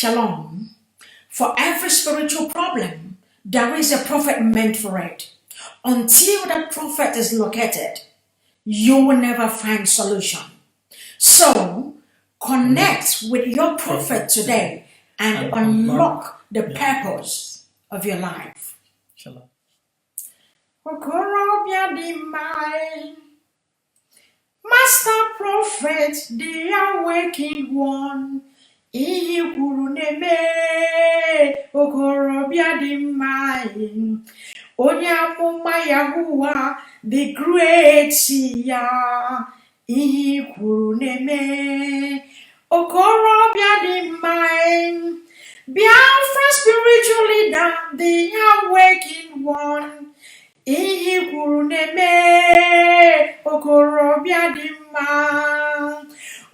Shalom. For every spiritual problem, there is a prophet meant for it. Until that prophet is located, you will never find solution. So, connect with your prophet today and unlock the purpose of your life. Shalom. Okorobịa dị mma, Master Prophet, the awakened one, ihe kwuru na-eme. Okorobịa dị mma, onye amụma Yahuwah, the great ya, ihe kwuru na-eme. Okorobịa dị mma, Biafra spiritual leader, the awakened one, ihe kwuru na-eme. Okorobịa dị mma,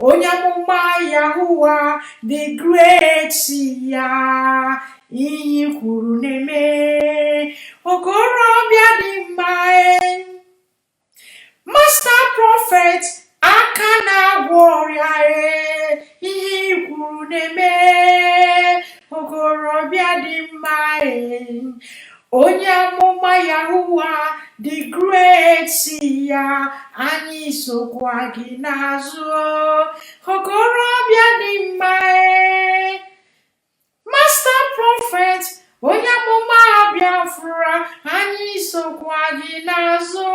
onye amụma Yahuwah, the great ya, ihe kwuru na-eme. Okorobịa dị mma, Master Prophet, aka na-agwọ ọrịa, ihe kwuru na-eme. Okorobịa dị mma, onye amụma Yahuwah, the great ya, anyị sokwa gị n'azụ. Okorobịa dị mma, Master Prophet, onye amụma Biafra, anyị sokwa gị n'azụ.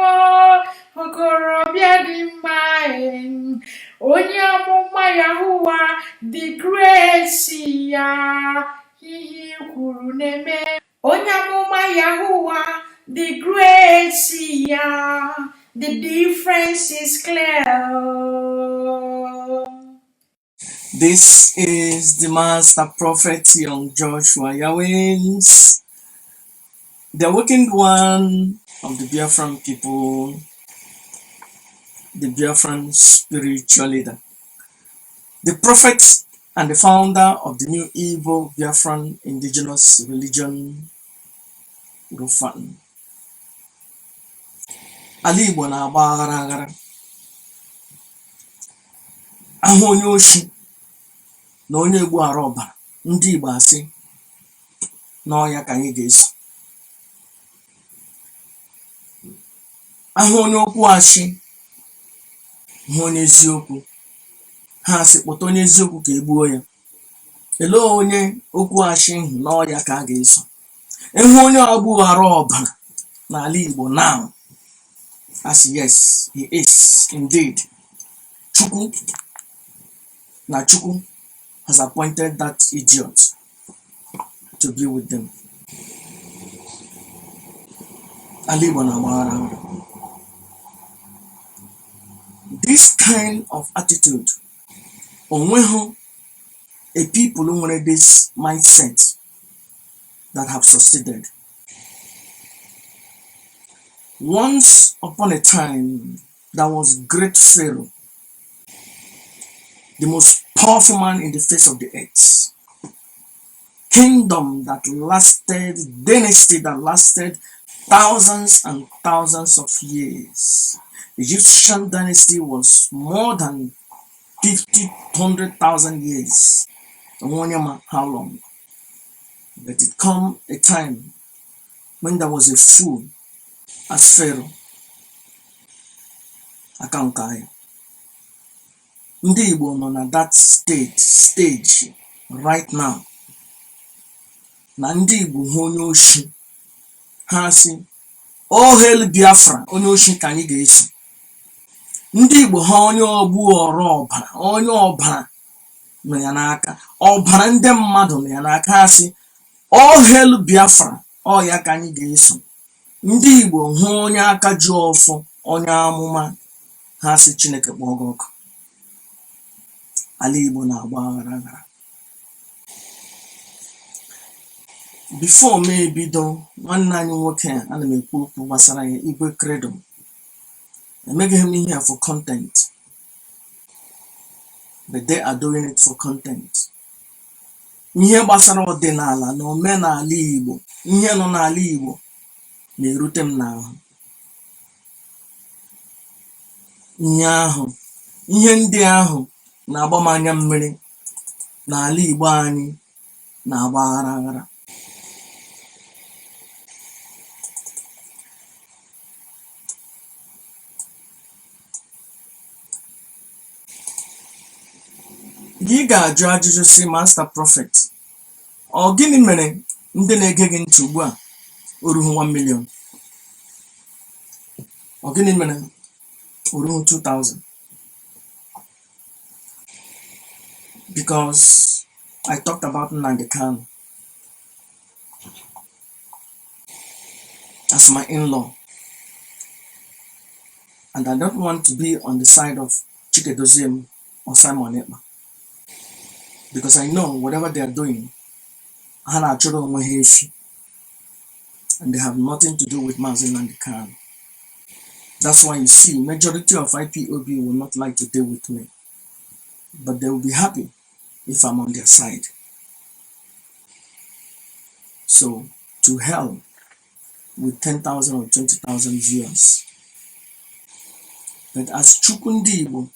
Okorobịa dị mma, onye amụma Yahuwah, the great ya, ihe kwuru na-eme. Onye amụma Yahuwah, the great ya, the difference is clear. This is the Master Prophet Young Joshua Yahweh's, the awakened one of the Biafran people, the Biafran spiritual leader, the prophet and the founder of the new Igbo Biafran indigenous religion, Rufan. Ala Igbo na-agba aghara aghara. Ahụ onye oshi na onye egbu ara ọbara, ndị Igbo asị n'ọya ka anyị ga-eso. Ahụ onye okwu achị, hụ onye eziokwu, ha asị kpọta onye eziokwu ka egbuo ya. Ele onye okwu achị hụ n'ọya ka a ga-eso. Ịhụ onye ọgbụ ara ọbara n'ala Igbo now, as yes, he is indeed Chukwu, na Chukwu has appointed that idiot to be with them. Ala Igbo na-agbaghara aghara. This kind of attitude, onweho a people who nwere this mindset that have succeeded. Once upon a time, there was great Pharaoh, the most powerful man in the face of the earth. Kingdom that lasted, dynasty that lasted thousands and thousands of years. Egyptian dynasty was more than 100,000 years. How long? But it come a time when there was a fool as Pharaoh. Akankaya. Ndị Igbo nọ na that stage right now. Na ndị Igbo hụ onye oshi, ha sị, "Oh hail Biafra, onye oshi ka anyị ga-eso." Ndị Igbo ha onye ọgbụ ọrụ ọbara, onye ọbara nọ ya n'aka, ọbara ndị mmadụ nọ ya n'aka, ha sị, "Oh hail Biafra, ọ ya ka anyị ga-eso." Ndị Igbo hụ onye aka ji ọfọ, onye amụma, ha sị Chineke kpọọ gị ọkụ. Ala Igbo na-agba aghara aghara. Before m ebido, nwanne anyị nwoke a, ana m ekwu okwu gbasara ya, Igwe Credo. Emeghị m ihe for content, but they are doing it for content. Ihe gbasara ọdịnala na omenala Igbo, ihe nọ n'ala Igbo na-erute m n'ahụ. Ihe ndị ahụ na-agba m anya mmiri n'ala Igbo anyị, na-agba aghara aghara. Gị ga-ajụ ajụjụ si Master Prophet, ọ gịnị mere ndị na-ege gị ntị ugbu a oruhu 1 million? Ọ gịnị mere oruhu 2000? Because I talked about Nnamdi Kanu as my in-law, and I don't want to be on the side of Chikedoziem or Simon Ekpa, because I know whatever they are doing, and they have nothing to do with Mazi Nnamdi Kanu. That's why you see majority of IPOB will not like to deal with me, but they will be happy if I'm on their side. So to hell with 10,000 or 20,000 viewers. But as Chukundi Igbo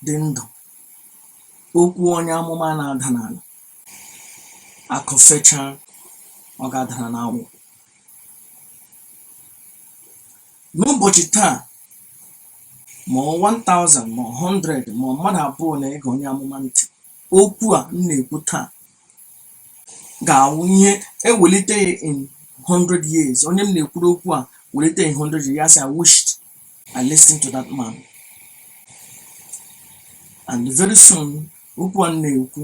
dị ndụ, okwu onye amụma na-ada n'ala, akọfecha ọ ga-adara n'anwụ. N'ụbọchị taa, ma 1000 ma 100 ma mmadụ abụọ na-ege onye amụma ntị, okwu a m na-ekwu taa ga-awụ ihe ewelite in 100 years. Onye m na-ekwuru okwu a welite in 100 years, I wished I listened to that man. And very soon, okwu a na-ekwu,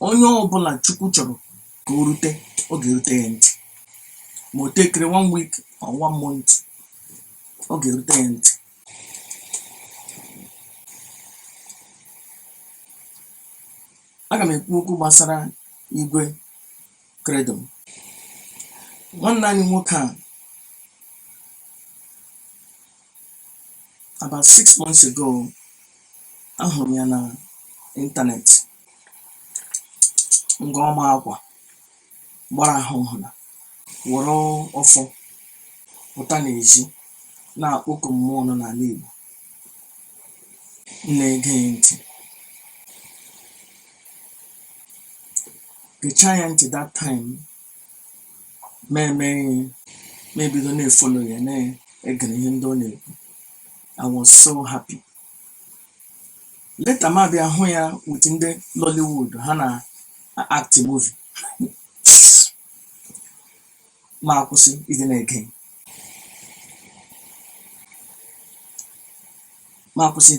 onye ọbụla Chukwu chọrọ ka o rute, ọ ga-erute ya ntị. Ma o tekere 1 week or 1 month, ọ ga-erute ya ntị. Aga m ekwu okwu gbasara Igwe Credo. Nwanne anyị nwoke a, about 6 months ago, ahụrụ ya na ịntanetị, ngwa ọma akwa gbara ahụ hụna, were ọfọ pụta n'ezi na-akpọku mmụọ nọ n'ala Igbo, na-ege ya ntị. Gechaa ya ntị that time, mebido na-efolo ya, na-egere ihe ndị ọ na-ekwu. I was so happy. Later ma bịa hụ ya with ndị Nollywood, ha na act movie. Ma akwụsị ịdị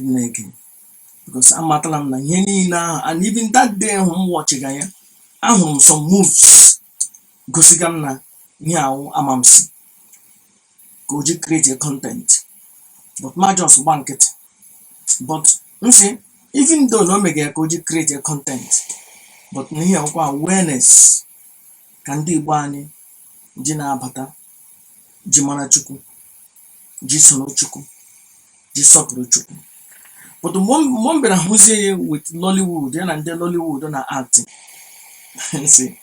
na-ege, because amatala m na ihe niile ahụ, and even that day hụ m watchịga ya, ahụrụ m some moves gosiga m na ihe ahụ amamsi ka o ji create a content, but ma just gba nkịtị. But nsi, even though na o mege ya ka o ji create a content, but n'ihe ọkwa awareness ka ndị Igbo anyị ji na-abata, ji mara Chukwu, ji soro Chukwu, ji sọpụrụ Chukwu. But mgbe m bịara hụzie ya with Nollywood, ya na ndị Nollywood na acting, see,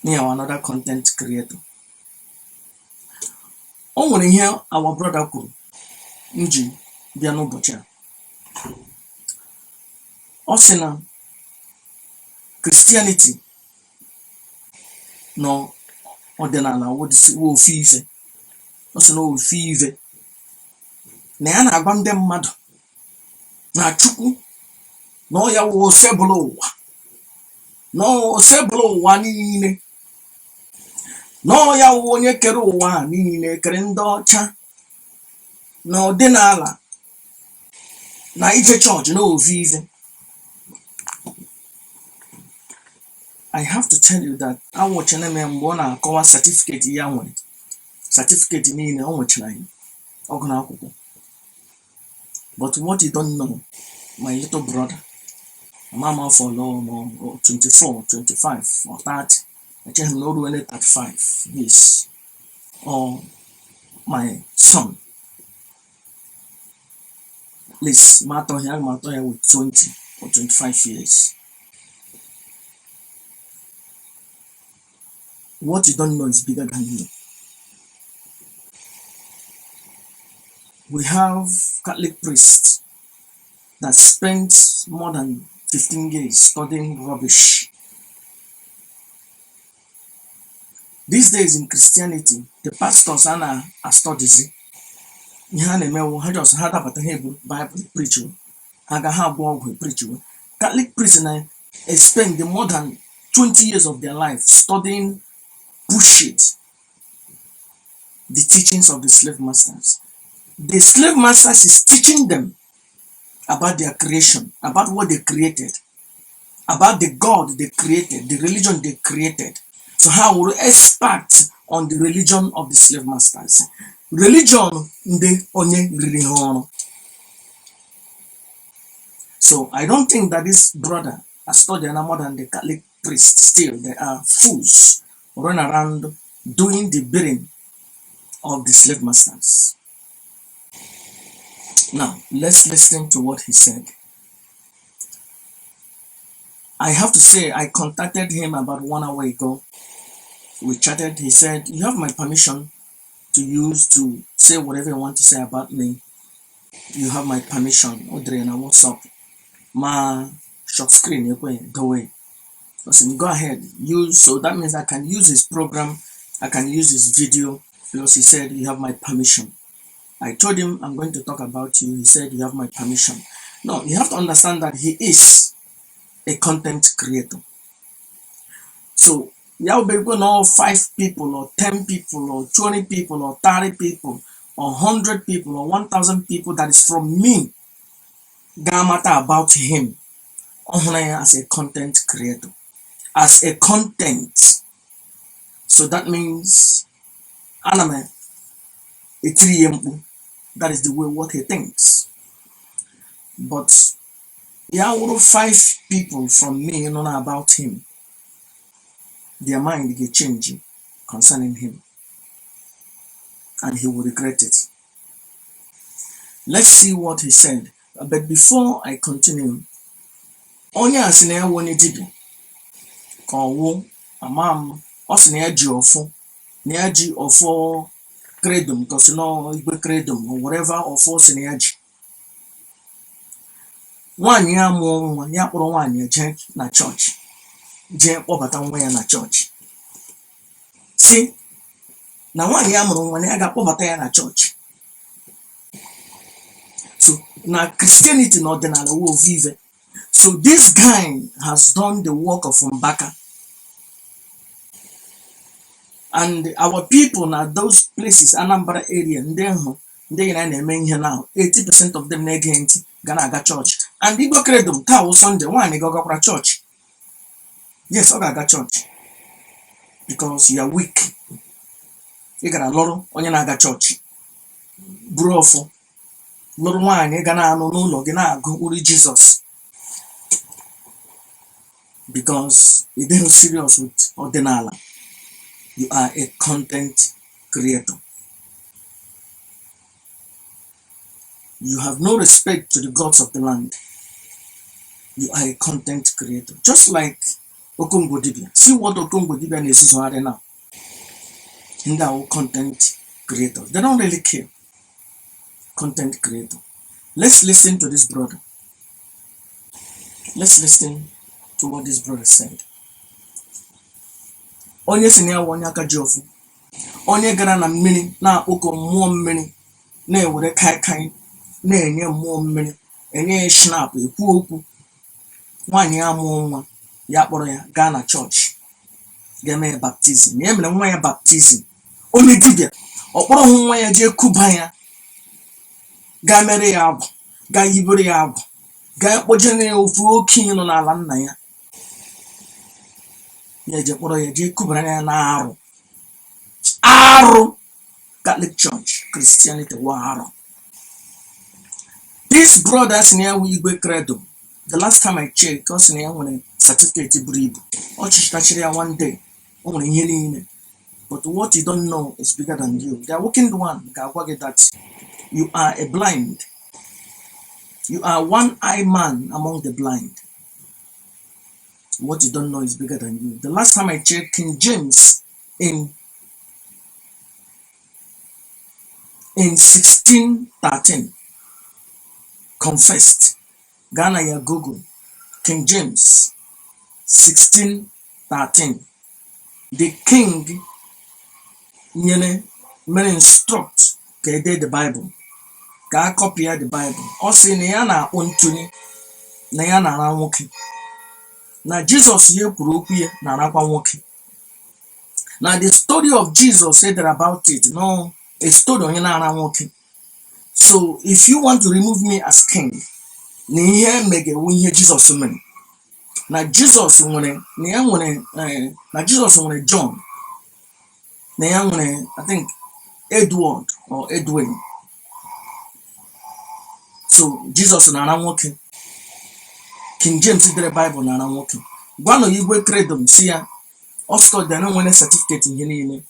another content creator. O nwere ihe our brother kwuru nji bịa n'ụbọchị a. Ọ sị na Christianity nọ ọdịnala ofu ife. Ọ sị na ofu ife na ya na-agwa ndị mmadụ na Chukwu na ọ ya wụ osebụlụ ụwa, na osebụlụ ụwa niile, na ọ ya wụ onye kere ụwa niile, kere ndị ọcha, na ọdịnala, na ije chọọchị na ofu ife. I have to tell you that I watch na mgbe ọ na-akọwa certificate ya nwere, certificate niile ọ nwechara ya, ọgụ na akwụkwọ. But what you don't know, my little brother, mama for long, 24, 25, or 30, I tell him no really 35 years, or my son, at least matter here with 20 or 25 years. What you don't know is bigger than you. We have Catholic priests that spent more than 15 years studying rubbish. These days in Christianity, the pastors are studies. Just Bible preach. Preach. Catholic priests spend more than 20 years of their life studying bullshit, the teachings of the slave masters. The slave masters is teaching them about their creation, about what they created, about the God they created, the religion they created. So how will we expect on the religion of the slave masters? Religion the onye riri ha ọrụ. So I don't think that this brother has studied more than the Catholic priest. Still, they are fools run around doing the bidding of the slave masters. Now, let's listen to what he said. I have to say, I contacted him about 1 hour ago. We chatted. He said, you have my permission to use to say whatever you want to say about me. You have my permission. Odrena, what's up? My short screen, go away. Listen, go ahead, use. So that means I can use his program. I can use his video because he said, you have my permission. I told him, I'm going to talk about you. He said, you have my permission. No, you have to understand that he is a content creator. So, you'll be going to 5 people or 10 people or 20 people or 30 people or 100 people or 1,000 people that is from me. Gonna matter about him as a content creator. As a content. So that means anime a 3M. That is the way what he thinks. But yeah, 5 people from me know about him. Their mind get changing concerning him. And he will regret it. Let's see what he said. But before I continue, onye asine ya woni dibi ka owo amam osine ya ji ofo na ya ji ofo credo because no Igwe Credo or whatever ofo osine ya ji nwanyi ya muo nwa ya kporo nwanyi je na church je kpobata nwa ya na church si na nwanyi ya muru nwa na ya ga kpobata ya na church. So now Christianity not the wo vive. So this guy has done the work of Mbaka. And our people now those places, Anambra area, they now 80% of them negate Ganaga church. And Igwe Credo Tao Sunday one go church. Yes, Ogaga church. Because you are weak. You got a lot on your naga church. Brofo. Lord one, you gonna no gonna go with Jesus. Because you didn't serious with omenala. You are a content creator. You have no respect to the gods of the land. You are a content creator. Just like Okongo Dibia. See what Okongo Dibia is now. In our content creators. They don't really care. Content creator. Let's listen to this brother. Let's listen to what this brother said. Onye sinya wonya aka jofu. Onye gara na mmiri na akpoko mmụọ mmiri na ewere kai na enye mmụọ mmiri enye snap ekwu okwu. Nwanyi amụọ nwa ya kpọrọ ya gaa na church. Ga-eme baptism. Ya mere nwa ya baptism. Onye dibia ọkpọrọ nwa ya je kuba ya. Ga mere ya abụ, ga yibere ya abụ. Ga kpojere ya ofu okenye nọ n'ala nna ya. Ya je kpọrọ ya je kubara ya na arụ. Arụ. Catholic Church, Christianity wa arụ. These brothers near Igwe Credo. The last time I checked, because near when a certificate brief, or church one day, only healing. But what you don't know is bigger than you. They are working the one that you are a blind. You are one-eyed man among the blind. What you don't know is bigger than you. The last time I checked, King James in 1613 confessed. Ghana ya Google. King James 16:13. The king mere instruct ka ede the Bible, ka a copy the Bible. Ọ sị na ya na-akpụ ntụnye na ya na-ara nwoke, na Jesus ihe kwuru okwu ya na-arakwa nwoke. Now the story of Jesus said about it, no, a story onye na-ara nwoke. So if you want to remove me as king, na ihe megewu ihe Jesus mere. Na Jesus nwere John, na ya nwere I think Edward or Edwin. So Jesus na-ara nwoke. King James dere Bible na-ara nwoke. Gwanụ Igwe Credo si ya ọ study na nwere certificate ihe niile,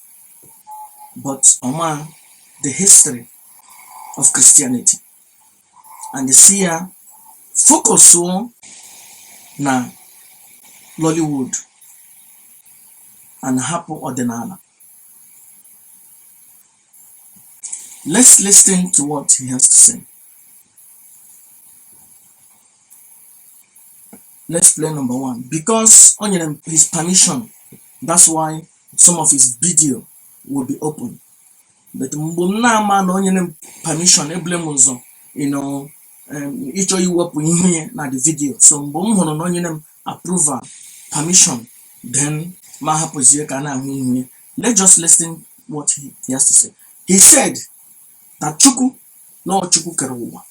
but ọma the history of Christianity, and see ya focus on na Nollywood and hapụ omenala. Let's listen to what he has to say. Let's play number one. Because on his permission, that's why some of his video will be open. But man permission, each you work with here na the video. So approval, permission, then let's just listen what he has to say. He said that Chukwu no Chukwu kere ụwa.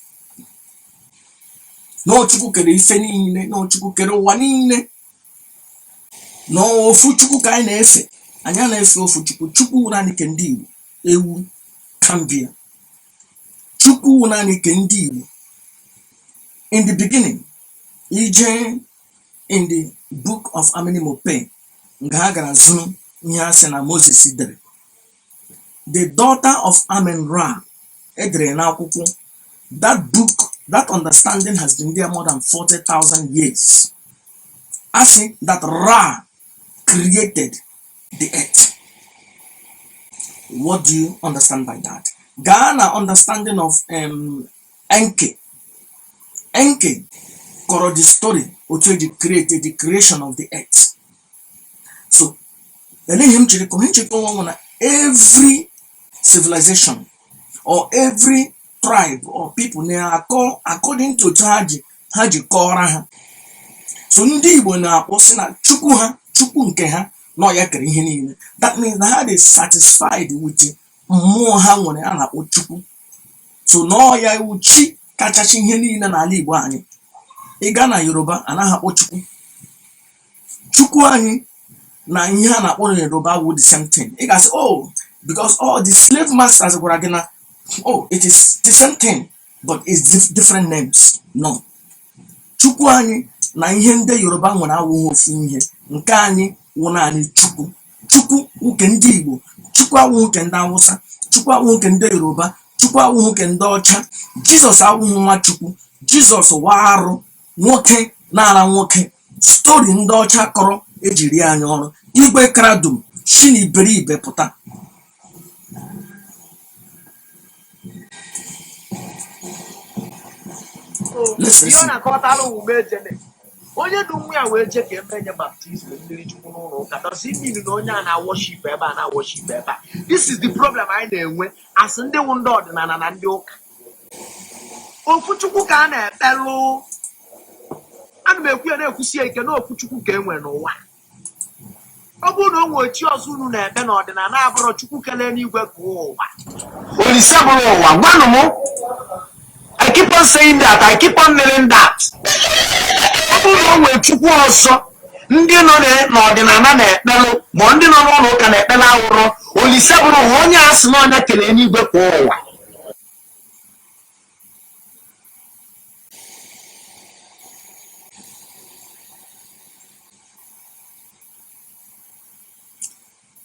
No Chukwu kere ife niile, no Chukwu kere ụwa niile. No ofu Chukwu ka anyị na-efe. Anyị na-efe ofu Chukwu. Chukwu naanị ke ndị Igbo. Ewu kambia. Chukwu naanị ke ndị Igbo. In the beginning, ije in the book of Amenimope, nga ha gara zụrụ ihe a sị na Moses dere. The daughter of Amen-Ra edere n'akwụkwọ. That book, that understanding has been there more than 40,000 years. I say that Ra created the earth. What do you understand by that? Ghana understanding of Enki. Enki kọrọ the story otu eji created the creation of the earth. So, every civilization or every tribe or people according to haji kọrọ ha. So ndị Igbo na-akpọ sị na Chukwu ha, Chukwu nke ha, nọ ya kere ihe niile. That means na ha dey satisfied with mmụọ ha nwere a na-akpọ Chukwu. So nọ ya iwu chi kachasị ihe niile n'ala Igbo anyị. Ị gaa na Yoruba anaghị akpọ Chukwu. Chukwu anyị na ihe a na-akpọ na Yoruba would the same thing. Ị ga-asị, oh, because all the slave masters gwara gị na, oh, it is the same thing, but it's different names. No. Chukwu anyị na ihe ndị Yoruba nwere awụghị ofu ihe. Nke anyị wụ naanị Chukwu. Chukwu nke ndị Igbo. Chukwu awụghị nke ndị Awụsa. Chukwu awụghị nke ndị Yoruba. Chukwu awụghị nke ndị ọcha. Jizọs awụghị nwa Chukwu. Jizọs wa arụ nwoke na-ara nwoke. Story ndị ọcha kọrọ ejiri anyị ọrụ. Igwe Credo si n'iberibe pụta. Onye du nwa ya wee je ka emenye baptizim mmiri Chukwu n'ụlọ ụka does it mean na onye a na-worship ebe a na-worship ebe a? This is the problem anyị na-enwe as ndị wu ndị ọdịnala na ndị ụka. Ofu Chukwu ka a na-ekpelụ. Ana m ekwu ya na-ekwusie ike na ofu Chukwu ka enwe n'ụwa. Ọ bụrụ na o nwee chi ọzọ unu na-ekpe n'ọdịnala na-abụrụ Chukwu kelee n'igwe ka ụwa. Olise bụrụ ụwa, gwanụ m. I keep on saying that. I keep on knowing that. Chukwu ọzọ ndị nọ n'ọdịnala na-ekpelụ ma ndị nọ n'ụlọ ụka na-ekpelụ awụrụ Olise bụrụ onye asị na onye kelee n'igwe kwa ụwa.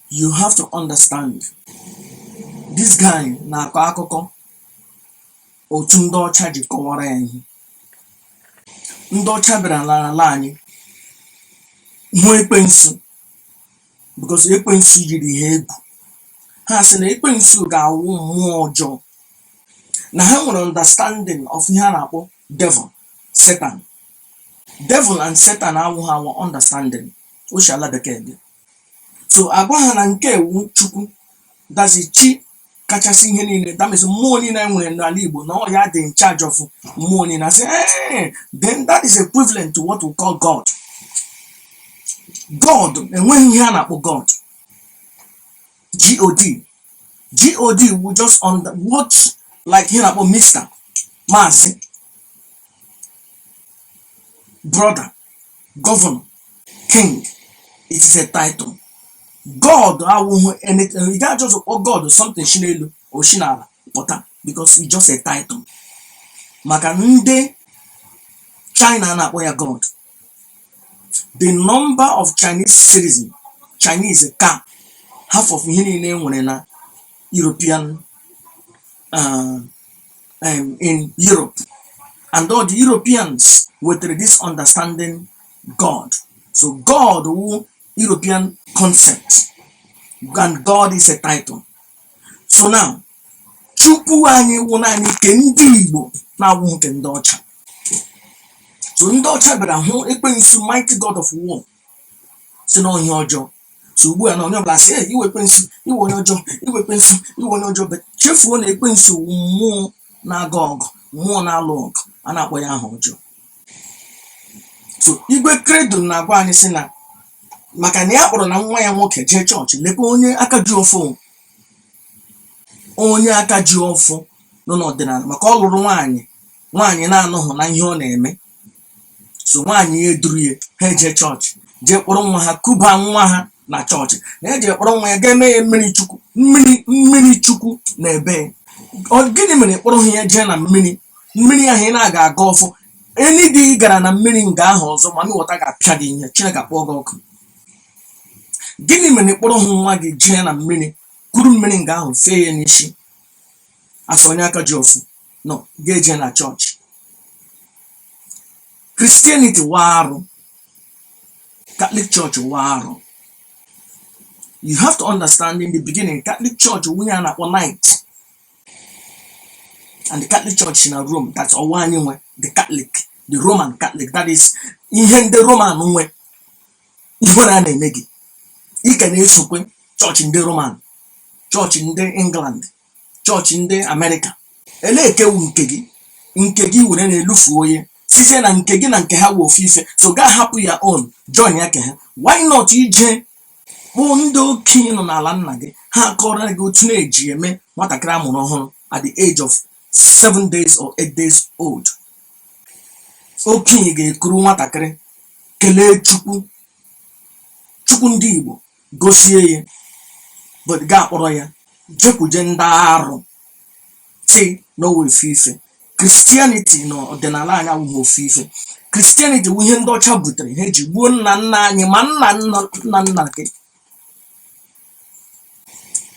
You have to understand, this guy na-akọ akụkọ otu ndị ọcha ji kọwara ya ihe. Ndị ọcha bịara n'ala anyị hụ ekwensu, because ekwensu yiri ha egwu. Ha sị na ekwensu ga-awụ mmụọ ọjọọ. Na ha nwere understanding of ihe a na-akpọ devil, Satan. Devil and Satan our understanding. Oshala bekebe. So agwa na nke wu chukwu, that's a chi kachasi ihe niile. That means mmụọ niile enwere n'ala Igbo na ọ ya dị in charge of mmụọ niile. I say, hey, then that is equivalent to what we call God. God, and when you hear God, God, God will just on the what like here about Mr. Mazi, brother, governor, king. It is a title. God, I won't anything. You can't just oh God or something shinelu or shinala, because it's just a title. Makanunde China na where God. The number of Chinese citizens, Chinese car, half of na European in Europe, and all the Europeans with this understanding God. So God who European concept, and God is a title. So now, Chukwu anyị wụ naanị nke ndị Igbo na-awụ nke ndị ọcha. So ndị ọcha bịara hụ Ekwensu mighty God of war si na onye ọjọọ. So ugbu a na onye ọbụla sị iwe Ekwensu, iwe onye ọjọọ, iwe Ekwensu, iwe onye ọjọọ. But chefuo na Ekwensu wụ mmụọ na-aga ọgụ, mmụọ na-alụ ọgụ, a na-akpọ ya aha ọjọọ. So Igwe Credo na-agwa anyị sị na maka na ya kpọrọ na nwa ya nwoke jee chọọchị, lekwa onye aka ji ọfụ, onye aka ji ọfụ nọ n'ọdịnala maka ọ lụrụ nwaanyị na-anọghị na ihe ọ na-eme. So nwaanyị ya eduru ya, ha eje chọọchị jee kpọrọ nwa ha, kuba nwa ha na chọọchị, na eje kpọrọ nwa ya ga-eme ya mmiri chukwu na ebe. Gịnị mere kpọrọ ha ya jee na mmiri ahụ ị na-aga aga ọfụ, eni dị gara na mmiri nga ahụ ọzọ ma mmịwọta ga-apịa gị ihe, Chineke akpọ gị ọkụ. Gịnị mere kpọrọ hụ nwa gị jee na mmiri, kuru mmiri nga ahụ fee ya n'isi, asọ onye aka ji ọfụ no ga-eje na chọọchị? Christianity waru, Catholic Church waru. You have to understand in the beginning, Catholic Church we are at one night, and the Catholic Church in a Rome. That's all one anyway. The Catholic, the Roman Catholic. That is in the Roman way. You want to make it. You can also church in the Roman, church in the England, church in the America. Eleke unkegi wurene lufuoye. Sise na nkegi na nke ha wo fife. So ga happen your own. Join yake ha. Why not ije bondo kino na ala nna gị ha kọrọ gị otu na-eji eme nwatakịrị amụrụ ọhụrụ at the age of 7 days or 8 days old. Okenye ga-ekuru nwatakịrị kelee Chukwu ndị Igbo gosie ya, but ga-akpọrọ ya jekwuje ndị arụ si n'owe fife. Christianity no ọdịnala anya wụ ofufe. Christianity wụ ihe ndị ọcha butere, ha eji gbuo nna nna anyị ma nna gị.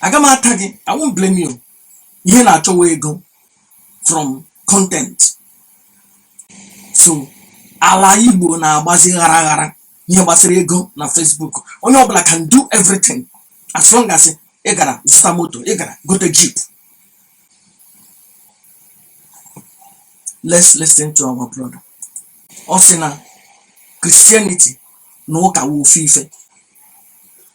Aga m ata gị, I won't blame you. Ihe na-achọwa ego from content. So ala Igbo na-agbazi ghara ihe gbasara ego na Facebook. Onye ọbụla can do everything as long as ị gara zụta moto, ị gara gote jeep. Let's listen to our brother. Osina Christianity no ka wo fife.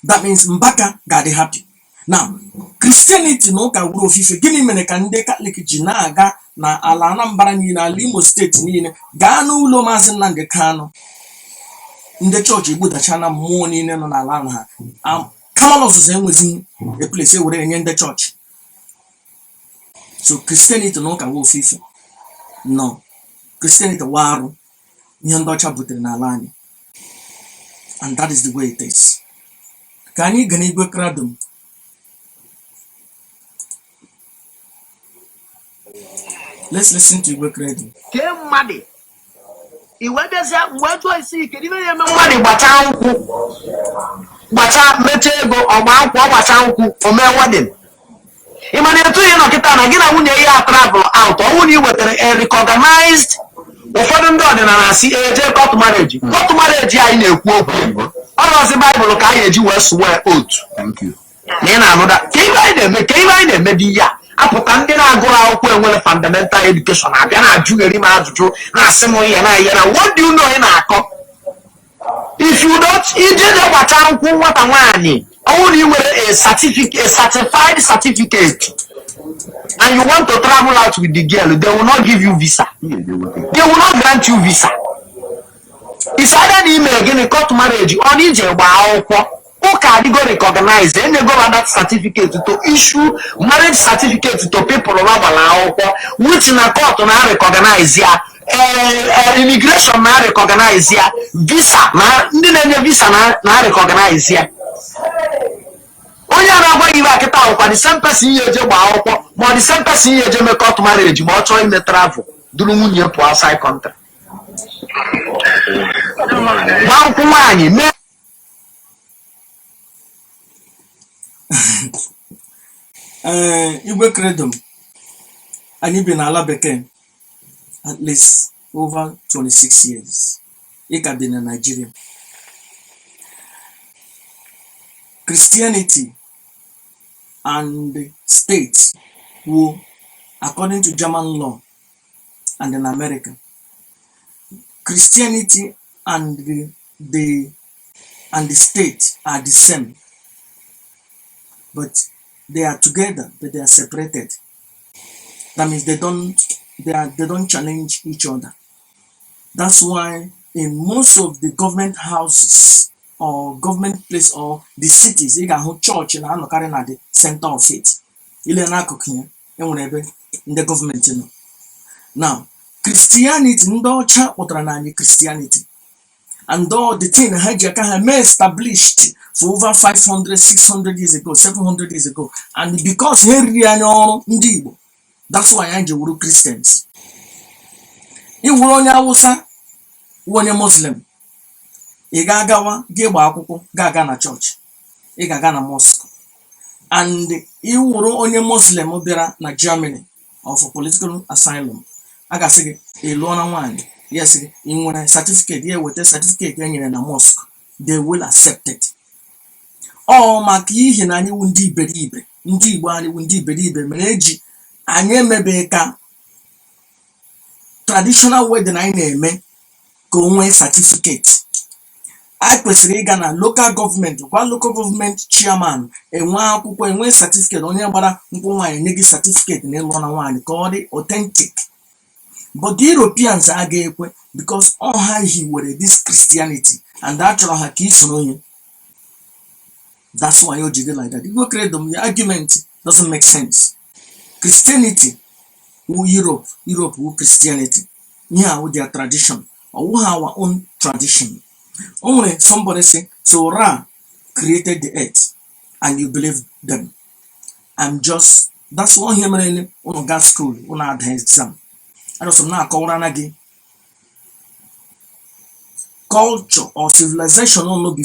That means Mbaka got happy. Now, Christianity no ka wo fife. Gini mere ka ndị Catholic ji na-aga na ala Anambra niile, ala Imo steeti niile, gaa n'ụlọ Maazị Nnamdi Kanu. Ndị chọọchị egbudacha na mmụọ niile nọ n'ala ha. Kama ọzụzụ enwezi a place were enye ndị chọọchị. So Christianity no ka wo fife. No, Christianity waru ihe ndị ọcha butere n'ala anyị, and that is the way it is. Ka anyị gaa n'Igwe Credo. Let's listen to Igwe Credo. Ke mmadụ iwedezi mgbe jụọ isi ike ibe ya eme mmadụ gbacha nkwụ, gbacha mmecha ego ọgba nkwụ, ọgbacha nkwụ o mee wedding. Ị ma na etu ihe nọkịta na gị na nwunye ya travel out, ọnwụ na ị wetara a recognized. Ụfọdụ ndị ọdịnala si eje court marriage. Court marriage anyị na-ekwu okwu ọrọzi Baịbụl ka anyị eji wee sụwe otu. Na ị na-anụda ka ibe anyị na-eme dị ya apụta ndị na-agụrụ akwụkwọ enwere fundamental education abịa na-ajụgheri m ajụjụ na-asị m ihe na ihe na what do you know ị na-akọ if you don't ije gbata nkwụ nwata nwaanyị ọnwụ na ị nwere a certified certificate and you want to travel out with the girl, they will not give you visa. They will not grant you visa. It's either the email again court marriage or nije gba akwụkwọ ụka adịgo recognize enyego that certificate to issue marriage certificate to people gbara akwụkwọ which na court na recognize ya immigration na recognize ya visa na ndị na-enye visa na recognize ya onye a na-agwa iwe akịta akwụkwọ the same person ihe eje gba akwụkwọ ma the same person ihe eje mee court marriage ma ọ chọọ ime travel duru nwunye pụọ outside country gba nkwụ nwaanyị mee Igwe Credo anyị bi n'ala bekee at least over 26 years. Ị ka bi na Nigeria. Christianity and the state will, according to German law and in America, Christianity and the state are the same, but they are together, but they are separated. That means they don't challenge each other. That's why in most of the government houses or government place or the cities, you can church and at the center of it. In the government, you know. Now, Christianity, Christianity, and all the thing had established for over 500, 600 years ago, 700 years ago, and because that's why I am Christians. In Wonya Muslim. Ị ga-agawa gị gba akwụkwọ ga-aga na church, ị ga-aga na mosque, and ị wụrụ onye Muslim bịara na Germany or for political asylum, a ga-asị gị ị lụọ na nwaanyị, yes, ị nwere certificate, ya weta certificate e nyere na mosque, they will accept it. Ọ maka ihe na anyị wụ ndị iberibe, ndị Igbo anyị wụ ndị iberibe mere eji anyị emebe ka traditional wedding anyị na-eme ka o nwee certificate. I kwesịrị ịga na local government, gwa local government chairman enwe akwụkwọ enwe certificate, onye gbara nkwụ nwaanyị nye gị certificate na ịlụ na nwaanyị ka ọ dị authentic. But the Europeans agaghị ekwe because all ha hiwere this Christianity and that chọrọ ha ka isoro onye. That's why o ji dị like that. Igwe Credo, your argument doesn't make sense. Christianity who Europe who Christianity. Yeah, with their tradition or who have our own tradition. Only somebody say, so Ra created the earth and you believe them. That's one human in God school, on our exam. I also now call again. Culture or civilization only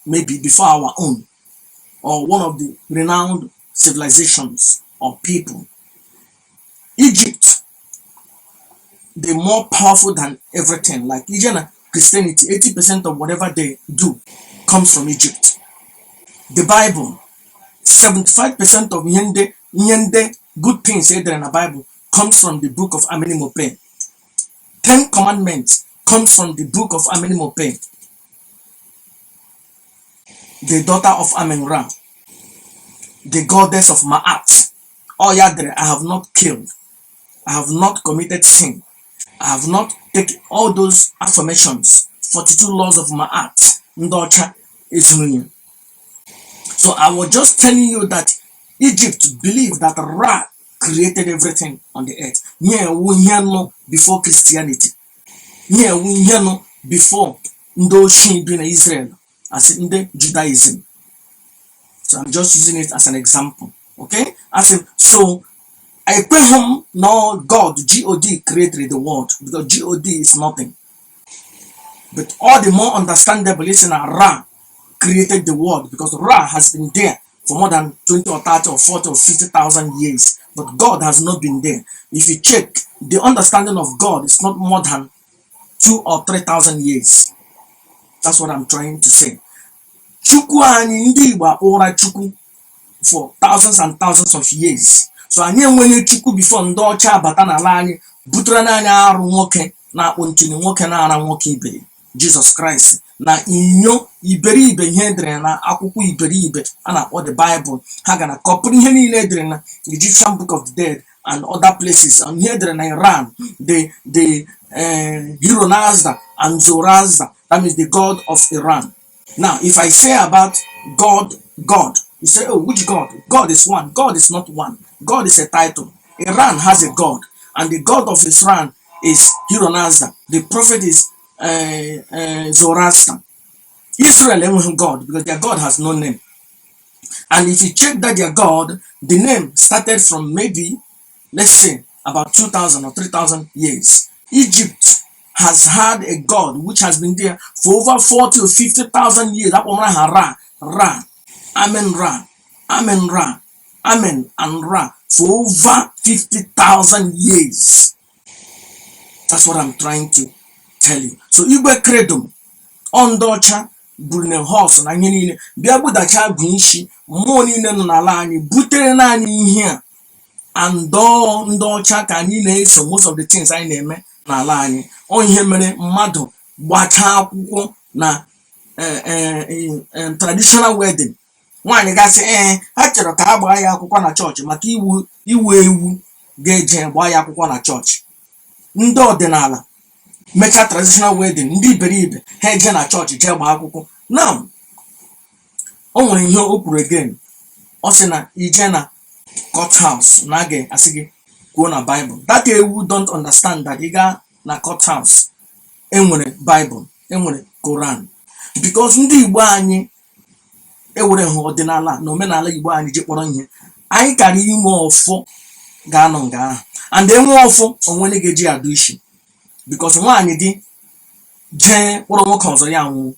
maybe before our own, or one of the renowned civilizations or people. Egypt, they're more powerful than everything. Like Christianity, 80% of whatever they do comes from Egypt. The Bible, 75% of nyende good things said in the Bible comes from the book of Amenemope. 10 commandments comes from the book of Amenemope, the daughter of Amen-Ra, the goddess of Ma'at. Oh Yadre, I have not killed, I have not committed sin, I have not taken all those affirmations, 42 laws of Ma'at, Ndocha Izunian. So I was just telling you that Egypt believed that Ra created everything on the earth. Yeah, we know before Christianity. Yeah, we know before Ndoshi being Israel, as in the Judaism. So I'm just using it as an example. Okay? As if so I pray home no God, God created the world because God is nothing. But all the more understandable is in Ra created the world because Ra has been there for more than 20 or 30 or 40 or 50,000 years. But God has not been there. If you check, the understanding of God is not more than 2 or 3,000 years. That's what I'm trying to say. Chukwu anyị ndị Igbo akpọra Chukwu for thousands and thousands of years. So anyị enweghị chukwu before ndị ọcha abata n'ala anyị butere n'anya arụ nwoke na-akpụ ntini nwoke na-ara nwoke ibe Jesus Christ na inyo iberibe ihe edere na akwụkwọ iberibe a na-akpọ the Bible. Ha gara kọpụrụ ihe niile edere na Egyptian Book of the Dead and other places, and ihe edere na Iran, the hero Nazda and Zoroaster, that means the god of Iran. Now if I say about God, you say, oh, which God? God is one. God is not one. God is a title. Iran has a God, and the god of Iran is hero Nazda. The prophet is Zoroaster. Israel ain't God because their God has no name. And if you check that their God, the name started from maybe, let's say, about 2,000 or 3,000 years. Egypt has had a God which has been there for over 40 or 50,000 years. Ra, Amen, Ra, Amen, Ra, Amen, and Ra for over 50,000 years. That's what I'm trying to tell you. So Igwe Credo Ondocha Brune Horse na ihe niile bịa budacha agụ isi mmụọ niile nọ n'ala anyị butere naanị ihe a, and ndị ọcha ka anyị na-eso most of the things anyị na-eme n'ala anyị. Ọ ihe mere mmadụ gbachaa akwụkwọ na traditional wedding. Nwaanyị gasị ha chọrọ ka ha gbaa ya akwụkwọ na chọọchị maka iwu ewu ga-eje gbaa ya akwụkwọ na chọọchị. Ndị ọdịnala mechaa traditional wedding, ndị iberibe ha eje na chọọchị jee gbaa akwụkwọ. Now o nwere ihe o kwuru again, ọ sị na ije na court house na aga asị gị kwuo na Bible. That ewu don't understand that ị gaa na court house enwere Bible, enwere Quran, because ndị Igbo anyị ewere ha ọdịnala na omenala Igbo anyị ji kpọrọ ihe. Anyị kara ime ọfọ ga-anọ nga ahụ, and enwe ọfọ onwere ga-eji adụ isi, because nwaanyị dị jee kpọrọ nwoke ọzọ ya nwụọ.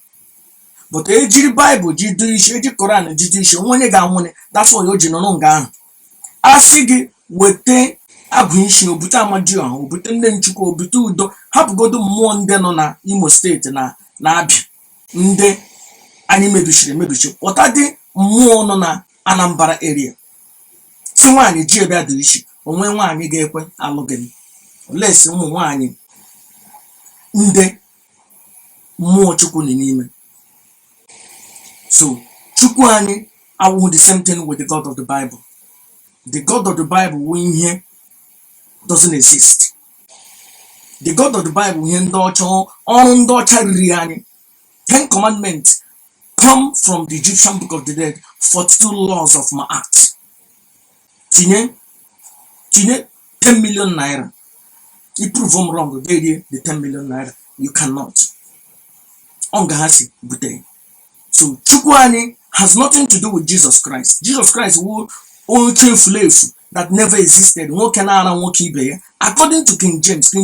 But ejiri Bible ji dụ isi, eji Quran ji dụ isi, onye ga-anwụne. That's why o ji nọ nga ahụ. Asị gị wete agụ isi, obute Amadioha, obute Nne Nchukwu, obute Udo, hapụgodo mmụọ ndị nọ na Imo steeti na Abia ndị anyị mebichiri, pụta dị mmụọ nọ na Anambra area, si nwaanyị ji ebe adụ isi, onwe nwaanyị ga-ekwe alụ gị olesi ụmụ nwaanyị ndị mmụọ Chukwu nọ n'ime. So Chukwu anyị awụghị the same thing with the God of the Bible. The God of the Bible wụ ihe doesn't exist. The God of the Bible ihe ndị ọcha, ọrụ ndị ọcha riri anyị. 10 commandments come from the Egyptian Book of the Dead. 42 laws of Ma'at. Tinye 10 million naira. You prove I'm wrong, the 10 million naira. You cannot. Ongahasi bute. So Chukwani has nothing to do with Jesus Christ. Jesus Christ will only that never existed. According to King James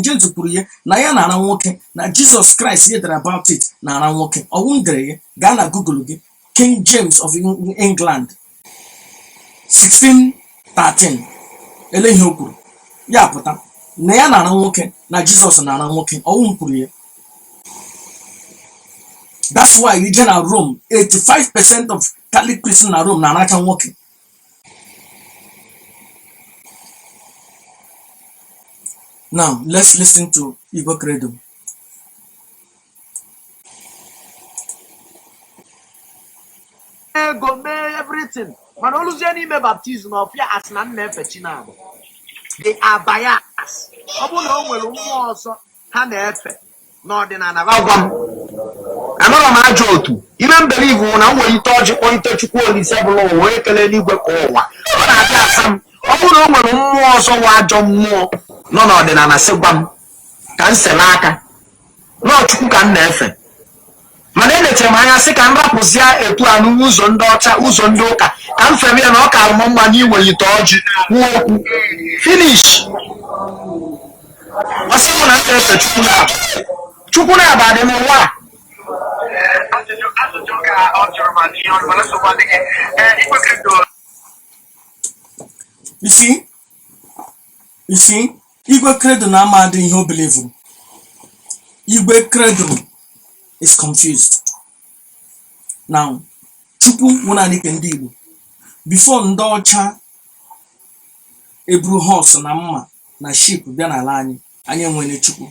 na ya na nwoke na Jesus Christ said about it na nwoke. Owundere Ghana Google King James of England 1613 elehi okwuru ya pụta na ya na nwoke na Jesus na nwoke. Owunkwuru. That's why you get in Rome, 85% of Catholic Christians in Rome na anacha nwoke. Now let's listen to Igwe Credo. Go may everything. Man, always any me baptism of ya as nan nefe chinabo. They are biased. Obu no nwere mmụọ ọsọ ha na-efe n'ọdịnala bagwam. Anọrọ m ajọ otu ime m believe na nwere ite ọjị kpọnte Chukwu Olise bụrụ wee kelee n'igwe ka ụwa. Ọ na-abịa asa m. Ọ bụrụ na o nwere mmụọ ọsọ wa ajọ mmụọ nọ n'ọdịnala sị gwa m ka m sele aka nọ Chukwu ka m na-efe. Mana elechere m anya sị ka m rapụzie etu a n'ụzọ ndị ọcha, ụzọ ndị ụka, ka m fere ya na ọ ka alụmọ mma n'iwe ite ọjị kwuo okwu finish. Ọsọ mụ na efe Chukwu na-aba dị n'ụwa. You see, Igwe Credo na amadi ihe o believe. Igwe Credo is confused. Now, Chukwu nwụna dịka ndị Igbo. Before ndị ọcha eburu horse na mma na sheep bịa n'ala anyị. Anyị enwere Chukwu,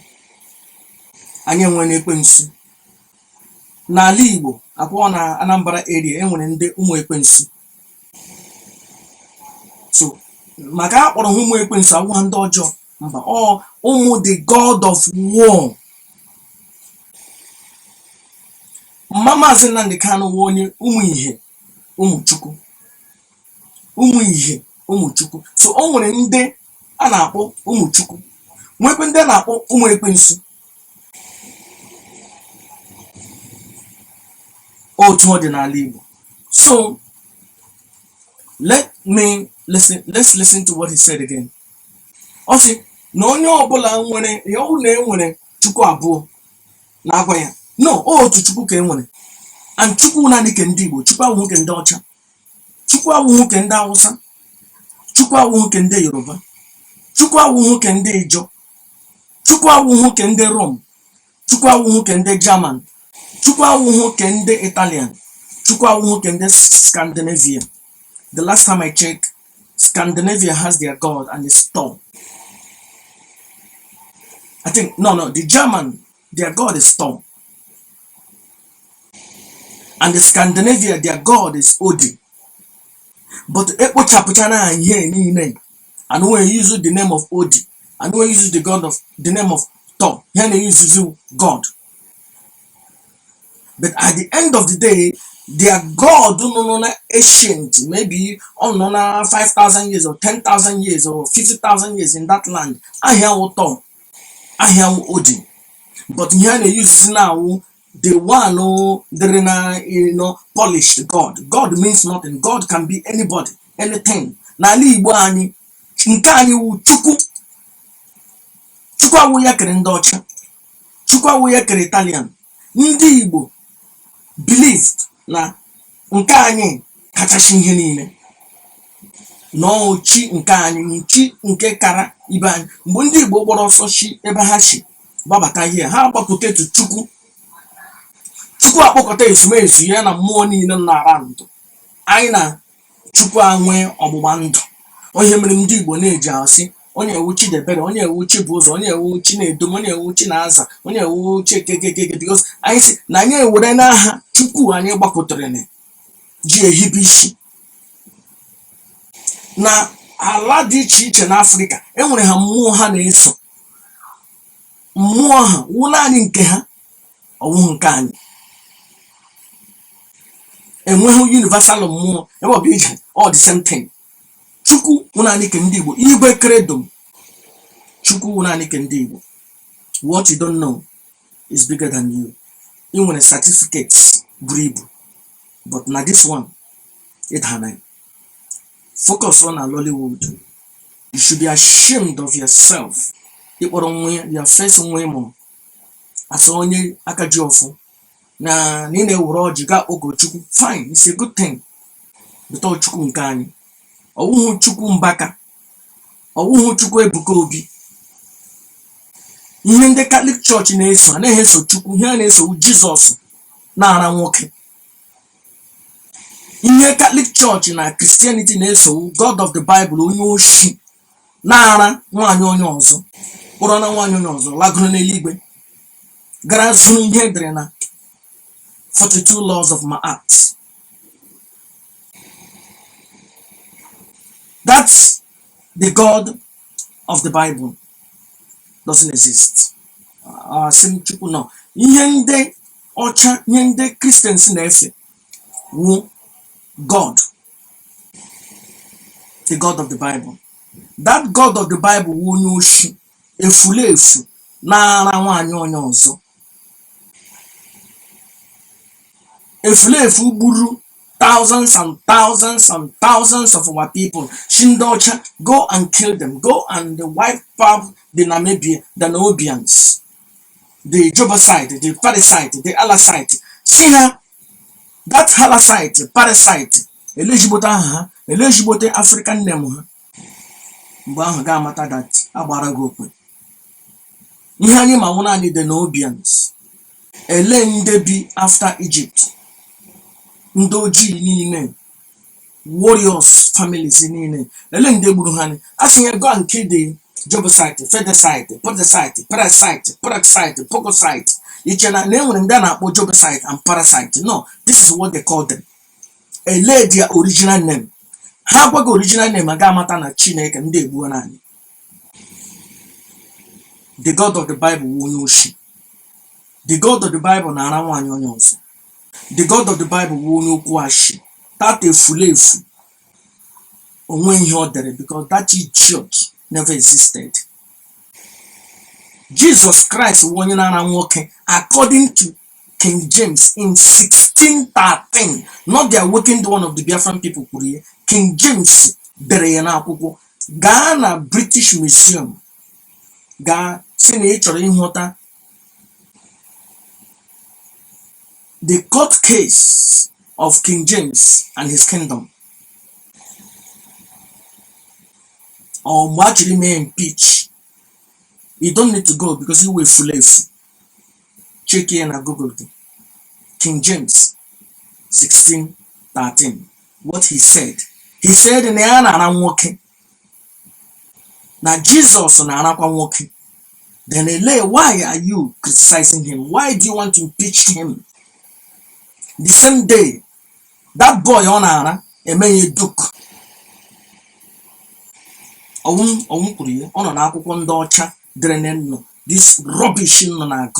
anyị enwere ekwensu. N'ala Igbo akwụkwọ na Anambra area enwere ndị ụmụ ekwensu. So maka akpọrọ ha ụmụ ekwensu agwụha ndị ọjọọ, mba, ọ ụmụ the god of war. Maazị Nnamdi Kanu wụ onye ụmụ ihe ụmụ Chukwu, ụmụ ihe ụmụ Chukwu. So o nwere ndị a na-akpọ ụmụ Chukwu, nwekwe ndị a na-akpọ ụmụ ekwensu. Otu ọ dị n'ala Igbo. So let's listen to what he said again. Ọ sị na onye ọbụla nwere ya, ọ na enwere Chukwu abụọ na-agwa ya no, otu Chukwu ka enwere. And Chukwu naanị ke ndị Igbo. Chukwu awụhụ ke ndị ọcha, Chukwu awụhụ ke ndị Hausa, Chukwu awụhụ ke ndị Yoruba, Chukwu awụhụ ke ndị Ijo, Chukwu awụhụ ke ndị Rome, Chukwu awụhụ ke ndị German, Chukwu awụhụ ke ndị Italian, Chukwu awụhụ ke ndị Scandinavia. The last time I checked, Scandinavia has their god and it's Thor. I think no, the German, their god is Thor. And the Scandinavia, their god is Odin. But ekpochapụchana ihe niile, and when you use the name of Odin, and when you use the name of Thor, here they use God. But at the end of the day, their God no ancient, maybe on 5,000 years or 10,000 years or 50,000 years in that land. I hear what Thor, I hear Odin. But here they use now the one who polished God. God means nothing. God can be anybody, anything. N'ala Igbo anyị, nke anyị wu Chukwu. Chukwu awụ ya kere ndị ọcha, Chukwu awụ ya kere Italian. Ndị Igbo believed na nke anyị kachasị ihe niile. No chi nke anyị, chi nke kara ibe anyị. Mgbe ndị Igbo gbara ọsọ chi ebe ha shi gbabata ihe, ha gbapụta etu Chukwu. Chukwu akpọkọta ezumezu ya na mmụọ niile na-ara ndụ. Anyị na Chukwu anwe ọgbụgba ndụ. Onye mere ndị Igbo na-eji asị onye ewu Chidebere, onye ewu Chibụzọ, onye ewu Chinedum, onye ewu Chinaza, onye ewu Chekekeke, because anyị si na anyị ewere n'aha Chukwu anyị gbakọtara ji ehibe isi. Na ala dị iche iche n'Afrịka enwere ha mmụọ ha na-eso. Mmụọ ha wụ naanị nke ha, ọwụghị nke anyị. Enweghị universal mmụọ ebe ọ bụ ije all the same thing. Chukwu wụ naanị ke ndị Igbo. Igwe Credo, Chukwu wụ naanị ke ndị Igbo. What you don't know is bigger than you. Ị nwere certificates buru ibu, but na this one it hana. Focus on Nollywood. You should be ashamed of yourself. Ịkpọrọ nwe your first nwe mo as onye aka ji ọfụ na niile wụrụ ọjị ga ogo Chukwu. Fine, it's a good thing. But Chukwu nke anyị ọwụhụ Chukwu Mbaka, ọwụhụ Chukwu Ebuka Obi. Ihe ndị Catholic Church na-eso, anaghị eso Chukwu, ihe na-eso Jizọs na-ara nwoke. Ihe Catholic Church na Christianity na-eso God of the Bible, onye oshi na-ara nwaanyị onye ọzọ, kpọrọ na nwaanyị onye ọzọ lagoro n'eluigwe, gara zụrụ ihe edere na 42 laws of my acts. That's the God of the Bible. Doesn't exist. Sim Chukwu no. Ihe ndị ọcha, ihe ndị Christians na-efe wu God, the God of the Bible. That God of the Bible wu onye oshi, efulefu na-ara nwaanyị onye ọzọ. Efulefu gburu thousands and thousands and thousands of our people. Shindocha, go and kill them. Go and wipe out the Namibia, the Nubians, the Jobusite, the Parasite, the Alasite. See her, that Halasite, Parasite, eligible African name. Mata that Abaragope. Ihani Maunani, the Nubians. Elen Debi after Egypt. Ndoji niile warriors families niile ele ndị gburu ha ni asị ya go and kill the Jebusite, Fedicite, Podicite, Parasite, Paraxite, Pocosite. Iche na enwere ndị a na-akpọ Jebusite and Parasite. No, this is what they call them. Ele their original name. Ha gwaghị original name aga amata na Chineke ndị egbuo naanị. The God of the Bible wụ onye oshi. The God of the Bible na-ara nwaanyị onye ọzọ. The God of the Bible wụ onye okwu ashi. That efulefu onwe ihe ọ dere because that idiot never existed. Jesus Christ wụ onye na-ara nwoke according to King James in 1613, not the awakened one of the Biafran people kwuru ya. King James dere ya n'akwụkwọ. Gaa na British Museum gaa si na ị chọrọ ịghọta the court case of King James and his kingdom, or mgbe actually may impeach. You don't need to go because you will fulefu. Check here na Google King James 1613. What he said. He said na ya na-ara nwoke na Jesus na-arakwa nwoke. Then why are you criticizing him? Why do you want to impeach him? The same day, that boy on ara emenye duke. Ọwụ kwuru ya, ọ nọ n'akwụkwọ ndị ọcha dere n'elu this rubbish nọ na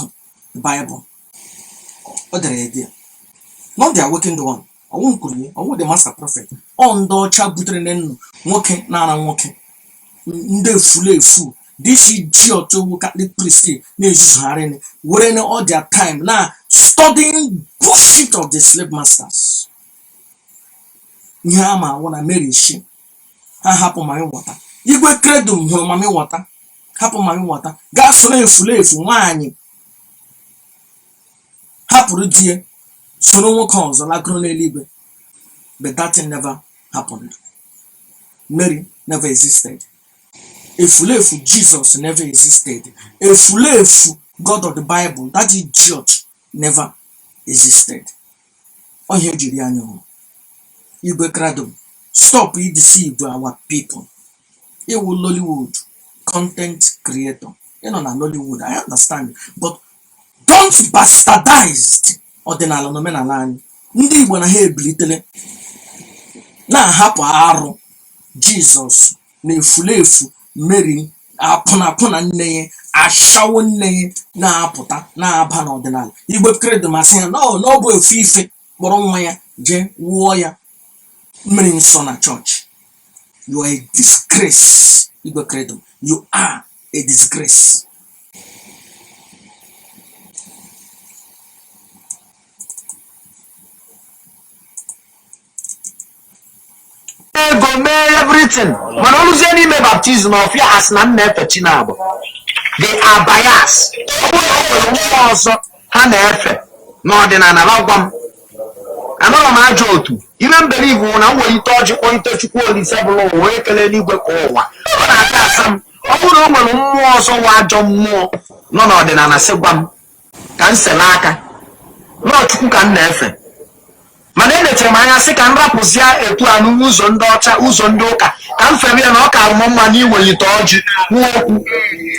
Bible. Ọ dere ya dị. Not the awakened one. Ọwụ kwuru ya, ọwụ the master prophet. Ọ ndị ọcha butere n'elu nwoke na-ara nwoke. Ndị efulefu. This idiot Catholic priest na-ezuzugharị were all their time now studying bullshit of the slave masters. Ihe ama awụ na Mary shi ha hapụ mami wọta. Igwe Credo hụrụ mami wọta hapụ mami wọta gaa soro efulefu nwaanyị hapụrụ die soro nwoke ọzọ lagoro n'eluigwe. But that thing never happened. Mary never existed. Efulefu Jesus never existed. Efulefu God of the Bible, that idiot, never existed. Oh, here Igwe Credo, stop deceiving our people. You will Nollywood content creator. You know, Nollywood, I understand, but don't bastardize omenala na omenala. Ndị Igbo na ha ebilitele na hapụ arụ Jesus na efulefu Mary apụna nne ya ashawo nne ya na-apụta na-aba n'ọdịnala. Igwe Credo masị ya no bụ efu ife kpọrọ nwa ya jee wụọ ya mmiri nsọ na chọọchị. You are a disgrace, Igwe Credo. You are a disgrace. Go mee everything. Mana oluzie n'ime baptism of ya as na na-efe Chinabụ. They are bias. Ọ bụrụ na o nwere mmụọ ọzọ ha na-efe n'ọdịnala gwa m. Anọrọ m ajọ otu. Ime mbelivu na nwere ite ọjị kpọnite Chukwu Olise bụrụ ụwa wee kelee n'igwe ka ụwa. Ọ na-aka asa m. Ọ bụrụ na o nwere mmụọ ọzọ nwa ajọ mmụọ nọ n'ọdịnala sị gwa m ka m sele aka. Nọọ Chukwu ka m na-efe. Mana elechere m anya sị ka m rapụzie etu a n'ụzọ ndị ọcha ụzọ ndị ụka ka m fere ya na ọ ka arụmụ mma n'iwelite ọjị nwa okwu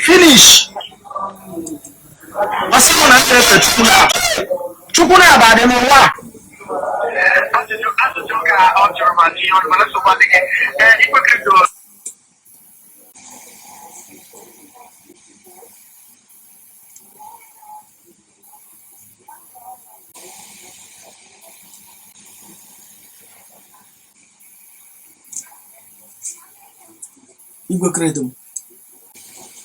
finish. Ọ sị m na m na-efe Chukwu na-aba adị n'ụwa a. Igwe Credo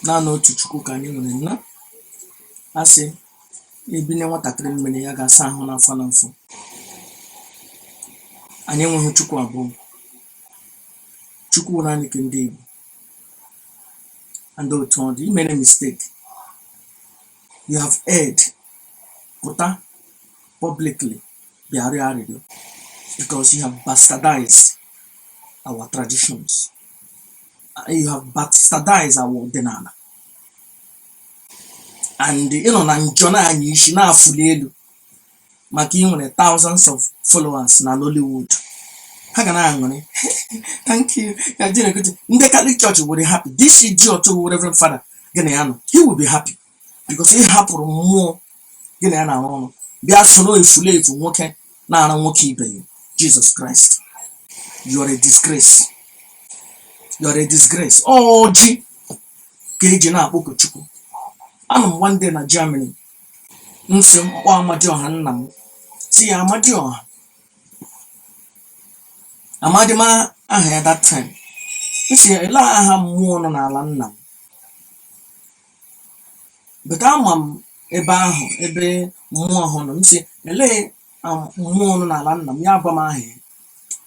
naanị otu Chukwu ka anyị nwere nna asị ebinye nwatakịrị mmiri ya ga-asa ahụ n'afọ n'afọ. Anyị enweghị Chukwu abụọ. Chukwu naanị ka ndị Igbo. And otu ọ dị imere mistake. You have erred. Pụta publicly bịarịọ arịrịọ because you have bastardized our traditions. You have bastardized our ọdịnala. And you know na njọ na anyị isi na-afụli elu maka ị nwere thousands of followers na Nollywood. Thank you. The Catholic Church will be happy. This idiot or Reverend Father, he will be happy because he happy more. Be as slow if you working now. Jesus Christ, you are a disgrace. You are a disgrace. Oh, G. Kejina Bokuchuku. I'm one day in Germany. Nsem kwa Amadioha nna m. See Amadioha. Amadima aha ya that time. See ela aha mmụọ nọ n'ala nna m. But ama m ebe ahụ ebe mmụọ ahụ nọ. Nsi ele mmụọ nọ n'ala nna m ya agwa m aha ya.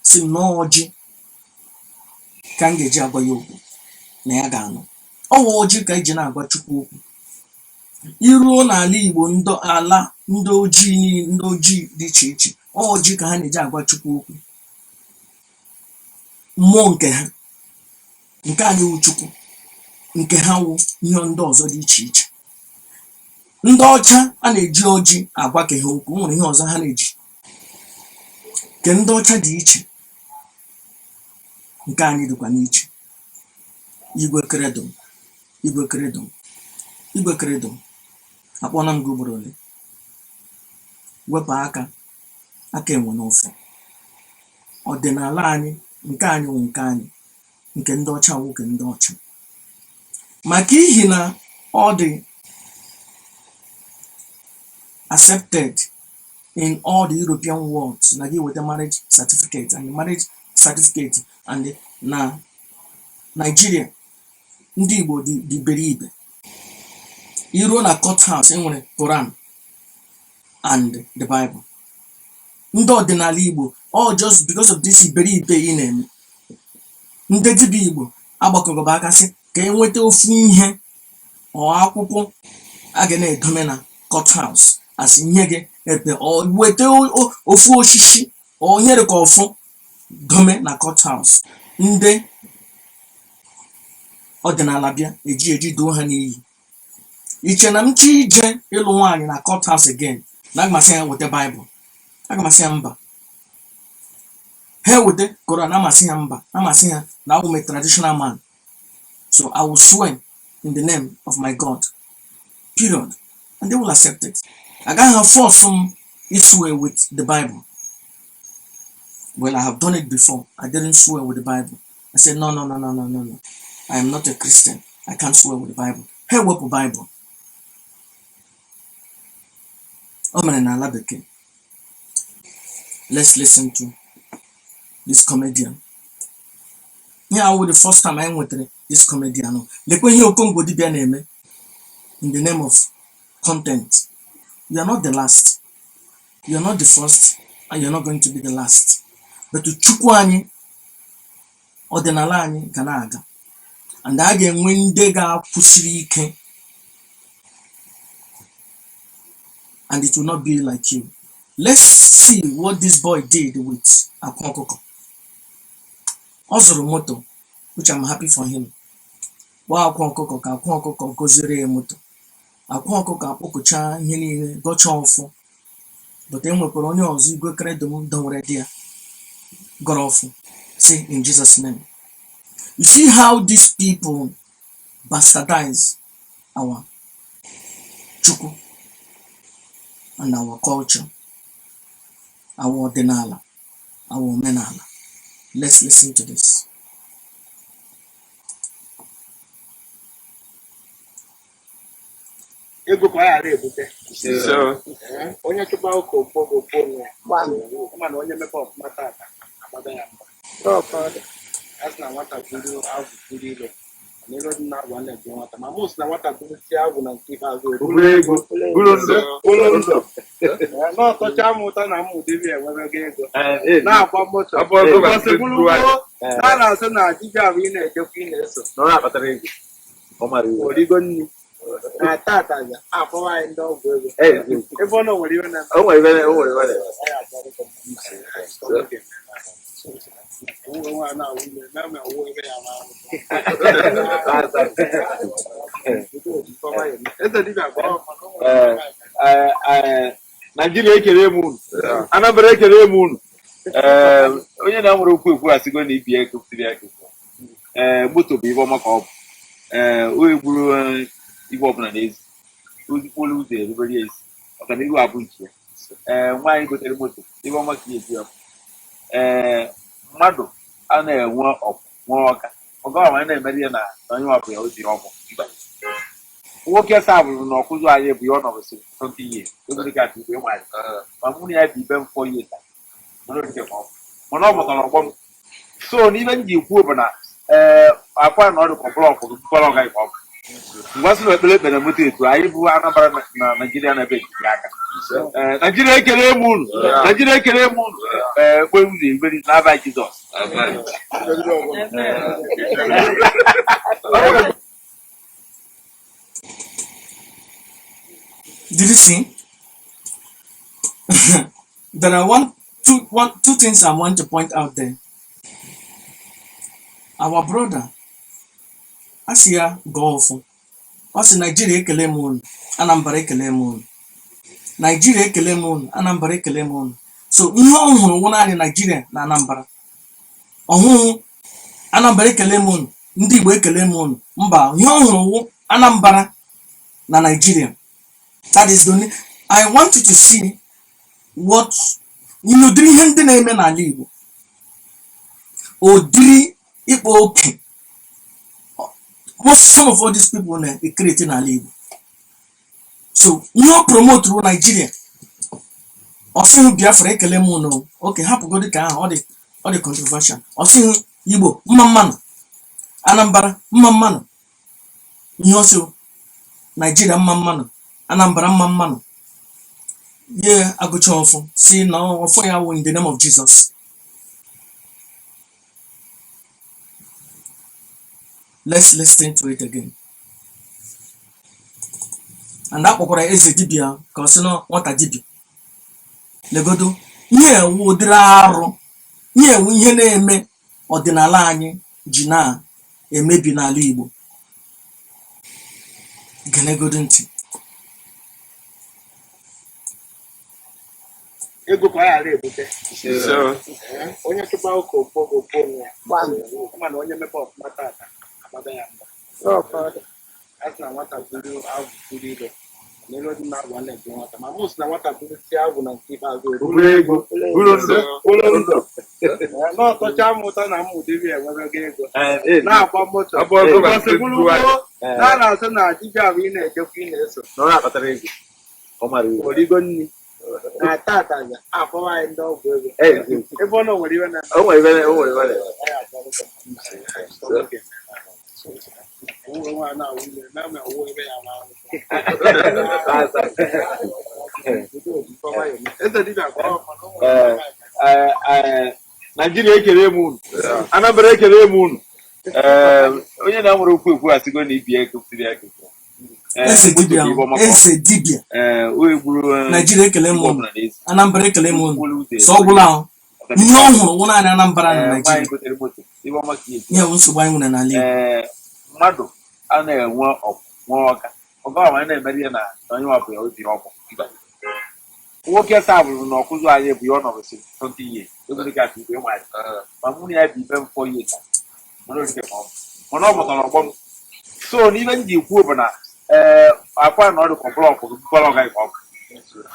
Si m n'ọjị ka m ga-eji agwa ya okwu na ya ga-anọ. Ọwa ọjị ka eji na-agwa Chukwu okwu. Iruo n'ala Igbo ala ndị ojii dị iche iche ọjị ka ha na-eji agwa Chukwu okwu. Mmụọ nke ha nke anyị wụ Chukwu nke ha wụ ihe ndị ọzọ dị iche iche. Ndị ọcha a na-eji ọjị agwa ka ha okwu nwere ihe ọzọ ha na-eji nke ndị ọcha dị iche nke anyị dịkwa n'iche. Igwe Credo Igwe Credo Igwe Credo akpọna m gị ugboro ole. Wepụ aka enwe n'ofe. Ọdịnala anyị nke anyị wụ nke anyị nke ndị ọcha wụ nke ndị ọcha. Maka ihi na ọ dị accepted in all the European world na gị weta marriage certificate and na Nigeria ndị Igbo dị beribe. Iruo na courthouse enwere Quran and the Bible. Ndị ọdịnala Igbo all just because of this iberibe ị na-eme. Ndị dibịa Igbo agbakọgọba aka sị ka enweta ofu ihe ọ akwụkwọ a ga na-edome na courthouse asị ihe gị ebe ọ weta ofu osisi ọ nyere ka ọfọ dome na courthouse. Ndị ọdịnala bịa eji doo ha n'iyi. Iche na m chi ije ịlụ nwaanyị na courthouse again na aga m asị ya weta Bible. Aga m asị ya mba. Ha weta Quran amasị ya mba. Amasị ya na I'm a traditional man. So I will swear in the name of my God. Period. And they will accept it. I can't have force some swear with the Bible. Well, I have done it before. I didn't swear with the Bible. I said, no. I am not a Christian. I can't swear with the Bible. Hey, what the Bible? Omenala bekee. Let's listen to this comedian. Yeah, was the first time I went to this comedian. Lekwe ihe Okongo dibịa na-eme in the name of content. You are not the last. You are not the first, and you are not going to be the last. But to Chukwu anyị, ọdịnala anyị ga na-aga. And a ga-enwe ndị ga-akwụsiri ike. And it will not be like you. Let's see what this boy did with akwa ọkụkọ. Ọ zụrụ moto, which I'm happy for him. Gba akwa ọkụkọ ka akwa ọkụkọ goziri ya moto. Akwa ọkụkọ akpọkọcha ihe niile gọcha ọfụ. But enwekwara onye ọzọ Igwe Credo dọwere dị ya gọrọ ọfụ. Say in Jesus' name. You see how these people bastardize our Chukwu and our culture, our ọdịnala, our omenala. Let's listen to this. Ego kwa ya ebute. So, onye chụpa ụka okpoko mana onye mepe ọfụma tata agbada ya mba. As na nwata buru agwụ buru ilo. N'ego dị na agwa na-ebi nwata. Ma mos na nwata buru si agwụ na nke ikpeazụ buru ego. Buru ndụ. N'ọtọcha m ụta na mmụ dịrị enwere ego. Na-akwa moto. Ụbọchị buru a na-asị na dibịa bụ ị na-ejekwa ị na-eso. Nọ na-akpatara ego. Origo nni. Na tata ya akpọwa anyị ndị ọgwụ ego. Ebe ọ nọ nwere iwe na Nigeria ekele m unu. Anambra ekele m unu. onye na-amụrụ okwu ekwu asịgo na ibi eke kwụsịrị eke moto bụ ibe ọma ka ọ bụ o egburu igwe ọbụla n'ezi okporo ụzọ erubere ezi ọganihu abụ nke ya nwaanyị gotere moto ibe ọma ka ya eji ọkụ mmadụ a na-enwe ọkwụ nwee ọka ọgọma na-emere ihe na onye ọbụ ya ozi ọmụ nwoke sa bụrụ na ọkụzụ anyị bụ ya ọ nọbụsịrị 20 years obere ka igwe nwaanyị ma mụ na ya bụ ibe m 4 years mana ọ pụtara ọgbọ m so n'ibe m ji kwuo bụ na akwa na ọdụ kọblọkụ bụkọrọ ọga nke ọbụ mgbe sị na ekpere ekpere moto etu anyị bụ Anambra na Naijiria na-ebe ejiri aka Naijiria ekele m unu Naijiria ekele m unu ekpere ụzọ eberi n'aba Jizọs Did you see? There are two things I want to point out there. Our brother, Asia Golf, also Nigeria Kelemun, Anambra Kelemun. Nigeria Kelemun, Anambra Kelemun. So, one in Nigeria, Anambra. Anambra Kelemun, Igwe Credo Mbem Anambra, Nigeria. That is the only. I want you to see what diri ihe ndị na-eme n'ala Igbo. Odiri ikpo oke. Some of all these people na-create n'ala Igbo. So, promote ru Nigeria. Ọsịhụ Biafra ekele m no. Okay, hapụgodi ka ahụ ọ dị controversial. Ọsịhụ Igbo mma mmanụ. Anambra mma mmanụ. Ihe ọsị Nigeria mma mmanụ. Anambra mma mmanụ. Yeah, agụcha ọfụ. See now, ọfụ ya in the name of Jesus. Let's listen to it again. And that kpọkwara eze dibịa ka ọ sị na nwata dibịa. Legodo, ihe ewu ụdịrị arụ, ihe ewu ihe na-eme ọdịnala anyị ji na-emebi n'ala Igbo. Genegodo ntị. Ego ka ya ebute onye tụba ụka okpogo mana onye mepe ọfụma tata agbada ya mba asị na nwata buru agwụ buru ilo n'elu dị na agwa na-ebu nwata ma mụ sị na nwata buru si agwụ na nke ikpeazụ buru ndụ n'ọtọcha m ụtọ na mmụdịrị enwebego ego na-akwa moto na-asị na dibịa bụ ị na-ejekwa ị na-eso origo nri na tata ya akpọwa anyị ndị ọgwụ ego ebe ọ nọ nwere iwe na Naijiria ekele m unu Anambra ekele m unu onye na-amụrụ okwu ekwu asịgo na ibi eke kwụsịrị eke Eze dibịa o egburu Nigeria ekele m unu Anambra ekele m unu so ọ gwụla ahụ ihe ọ hụrụ nwụ naanị Anambra na Nigeria ihe bụ nsogbu anyị nwere n'ala Igbo. Mmadụ a na-enwe nwe ọka ọgọma na-emere ihe na onye ọbụ ya ozi ọmụ nwoke sa bụrụ na ọkụzụ anyị bụ ya ọ nọbụsịrị 20 years obere ka igwe nwaanyị ma mụ na ya bụ ibe m 4 years mana ọ pụtara ọgbọ m so n'ibe m ji kwuo bụ na akwa na ọdụ kọblọkụ bụkọrọ ọga nke ọbụ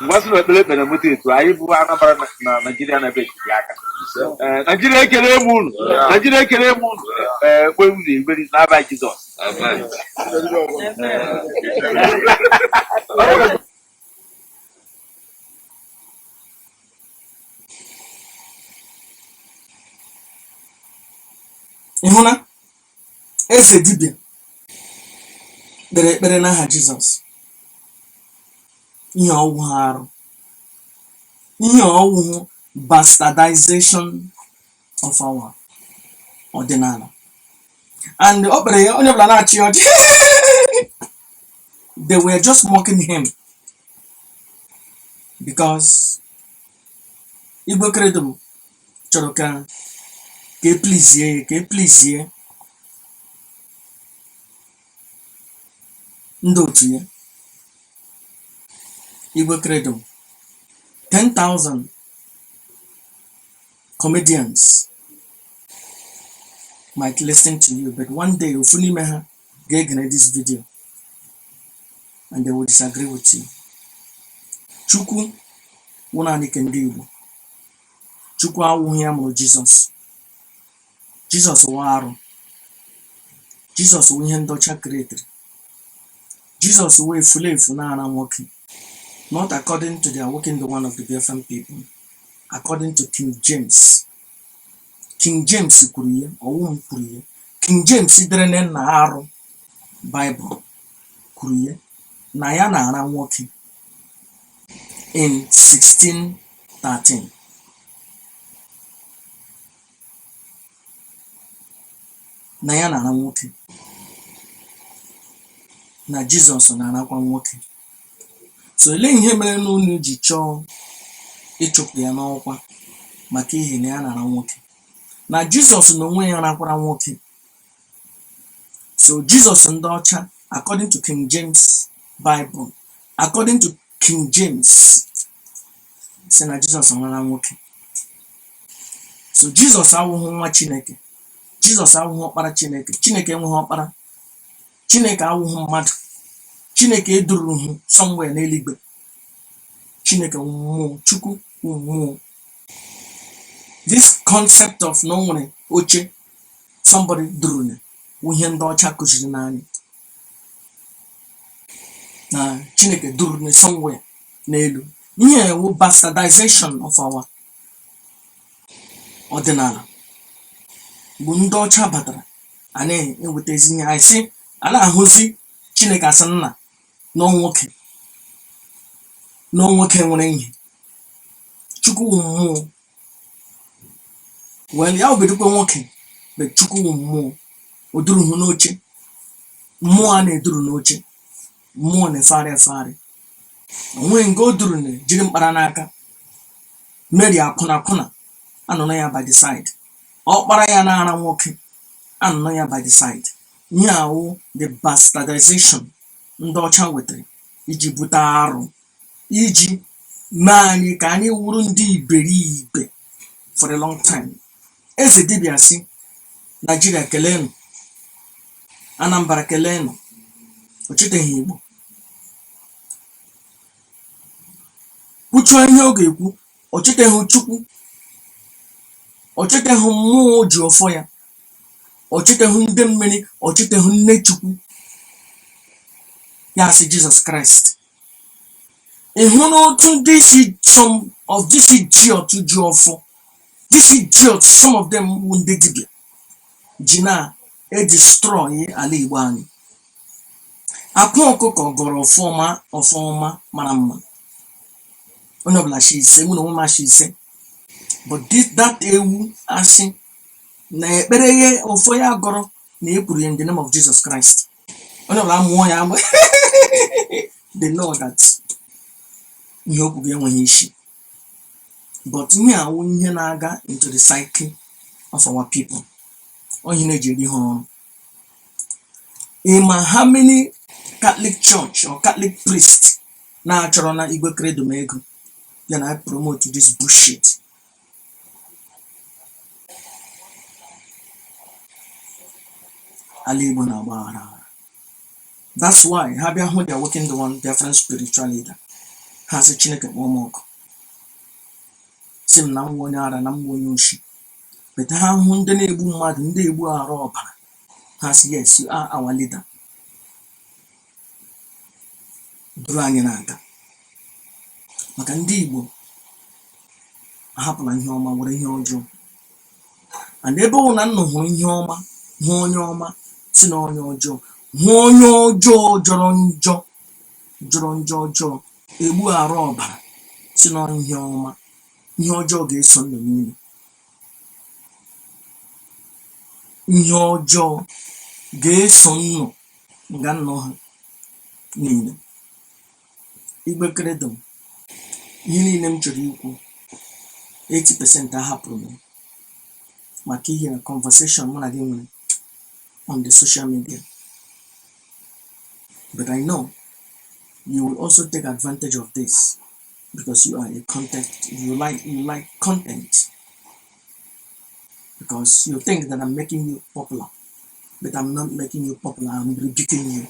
mgbe sị na ekpere ekpere moto etu anyị bụ Anambra na Naijiria na-ebe ejiri aka Naijiria ekele m unu Naijiria ekele m unu ekpere ụzọ eberi n'aba Jizọs Ịhụ na eze dibịa kpere ekpere n'aha Jizọs. Ihe ọwụ ha arụ, ihe ọwụ bastardization of our ọdịnala. And ọ kpere ya onye ọbụla na-achị ọchị. They were just mocking him because Igwe Credo chọrọ ka please ndị otu ya. Igwe Credo 10,000 comedians might listen to you, but one day Ufunimeha get this video and they will disagree with you. Chukwu wunani kendi Igbo. Chukwu awuhi amuru Jesus. Jesus waru. Jesus wu ihe ndocha created. Jesus wu efulefu na ana nwoke. Not according to the awakening the one of the Biafran people. According to King James. King James kwuru owu kwuru King James dere na arụ Bible kwuru na ya na ara nwoke in 1613. Na ya na ara nwoke. Na Jesus na arakwa nwoke. So ele ihe mere na unu ji chọọ ịchụpụ ya n'ọkwa maka ihe na ya na ara nwoke. Na Jesus na onwe ya arakwara nwoke. So Jesus ndị ọcha, according to King James Bible, according to King James, say na Jesus nwara nwoke. So Jesus awụghị nwa Chineke. Jesus awụghị ọkpara Chineke. Chineke enweghị ọkpara. Chineke awụghị mmadụ. Chineke edurughị somewhere n'eluigwe. Chineke mmụọ, Chukwu mmụọ. This concept of no nwere oche somebody durune ihe ndị ọcha kụziri n'anyị. Na Chineke durune somewhere n'elu. Ihe ewu bastardization of our ọdịnala. Bụ ndị ọcha batara a na-ewetezi ihe anyị sị a na-ahụzi Chineke asị nna n'nwoke nwere ihe. Chukwu mmụọ. Well, ya obedikwa nwoke but Chukwu mmụọ. O duruhu n'oche. Mmụọ a na-eduru n'oche. Mmụọ na-efegharị efegharị. Onwe nke o duru na jiri mkpara n'aka. Mary akwụna anọ ya by the side. Ọkpara ya na ara nwoke anọ ya by the side. Ihe ahụ the bastardization ndị ọcha wetara iji bute arụ, iji mee anyị ka anyị wuru ndị iberibe for a long time. Eze dibịa si Nigeria kelenu, Anambra kelenu, o cheteghị Igbo. Kwuchụọ ihe ọ ga-ekwu, o cheteghị Chukwu, o cheteghị mmụọ ji ọfọ ya, o cheteghị ndị mmiri, o cheteghị nne Chukwu. Ya sị Jesus Christ. Ị hụ n'otu some of this idiot ji ọfọ. This idiot, some of them ndị dibịa ji na-edestroy ala Igbo anyị. Akwa ọkụkọ gọrọ ọfọma mara mma. Onye ọbụla shi ise, mụ na onwe m shi ise. But that ewu asị na ekpere ihe ọfọ ya gọrọ na ekwuru in the name of Jesus Christ. Onye ọbụla mụọ ya agba. They know that ihe okwu ga-enweghị isi. But ihe awụ ihe na-aga into the psyche of our people. Onye na-eji eri ha ọrụ. Ima how many Catholic church or Catholic priest na-achọrọ na Igwe Credo m ego ya na promote this bullshit. Ala Igbo na-agba aghara. That's why ha bịa hụ they are working the one different spiritual leader. Ha sị Chineke kpọọ m ọkụ. Sị m na m onye ara na m onye oshi. But ha hụ ndị na-egbu mmadụ, ndị egbu arụ ọbara. Ha sị yes, you are our leader. Duru anyị na-aga. Maka ndị Igbo ahapụla ihe ọma were ihe ọjọọ. And ebe ọ na nnụ hụrụ ihe ọma, hụ onye ọma, si na onye ọjọọ, hụ onye ọjọọ jọrọ njọ ọjọọ, egbu arụ ọbara, si na ihe ọma, ihe ọjọọ ga-eso ndụ niile. Ihe ọjọọ ga-eso nnụ nga nnọ ha niile. Igwe Credo, ihe niile m chọrọ ikwu 80% ahapụrụ m maka ihe na conversation mụ na gị nwere on the social media. But I know you will also take advantage of this because you are a content, you like content. because you think that I'm making you popular, but I'm not making you popular. I'm rebuking you.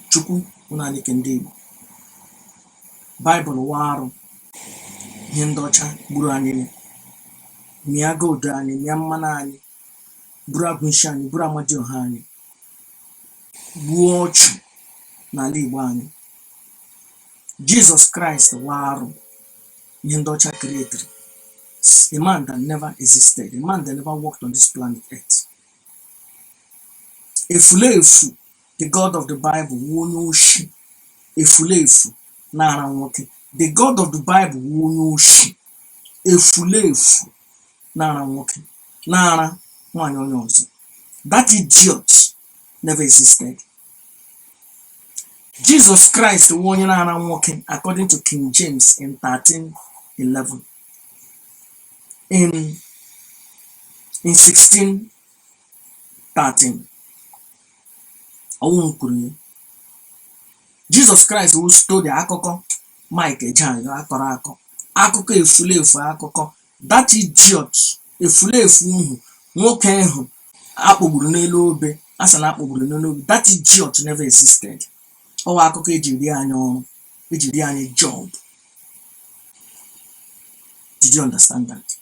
Chukwu unani kendi Bible waru hindocha buru anyị mia gold anyị mia mmanụ anyị buru agụnshi anyị buru amadi ọha anyị gbuo ọchụ n'ala Igbo anyị. Jesus Christ waru hindocha created a man that never existed, a man that never walked on this planet Earth. Efulefu, the God of the Bible, wonyoshi. Efulefu, nara nwoke. The God of the Bible, wonyoshi. Efulefu, nara nwoke. Nara nwanyi onye ọzọ. That idiot never existed. Jesus Christ, wonye nara nwoke, according to King James in 13:11. In 16:13. Jesus Christ who stole the akụkọ Mike Ejeanyi akọrọ akụkọ efulefu akụkọ. That idiot efulefu uhu nwoke ahụ akpọgburu n'elu obe asala akpọgburu n'elu obe. That idiot never existed. Ọwa akụkọ ejiri anyị ọrụ, ejiri anyị job. Did you understand that?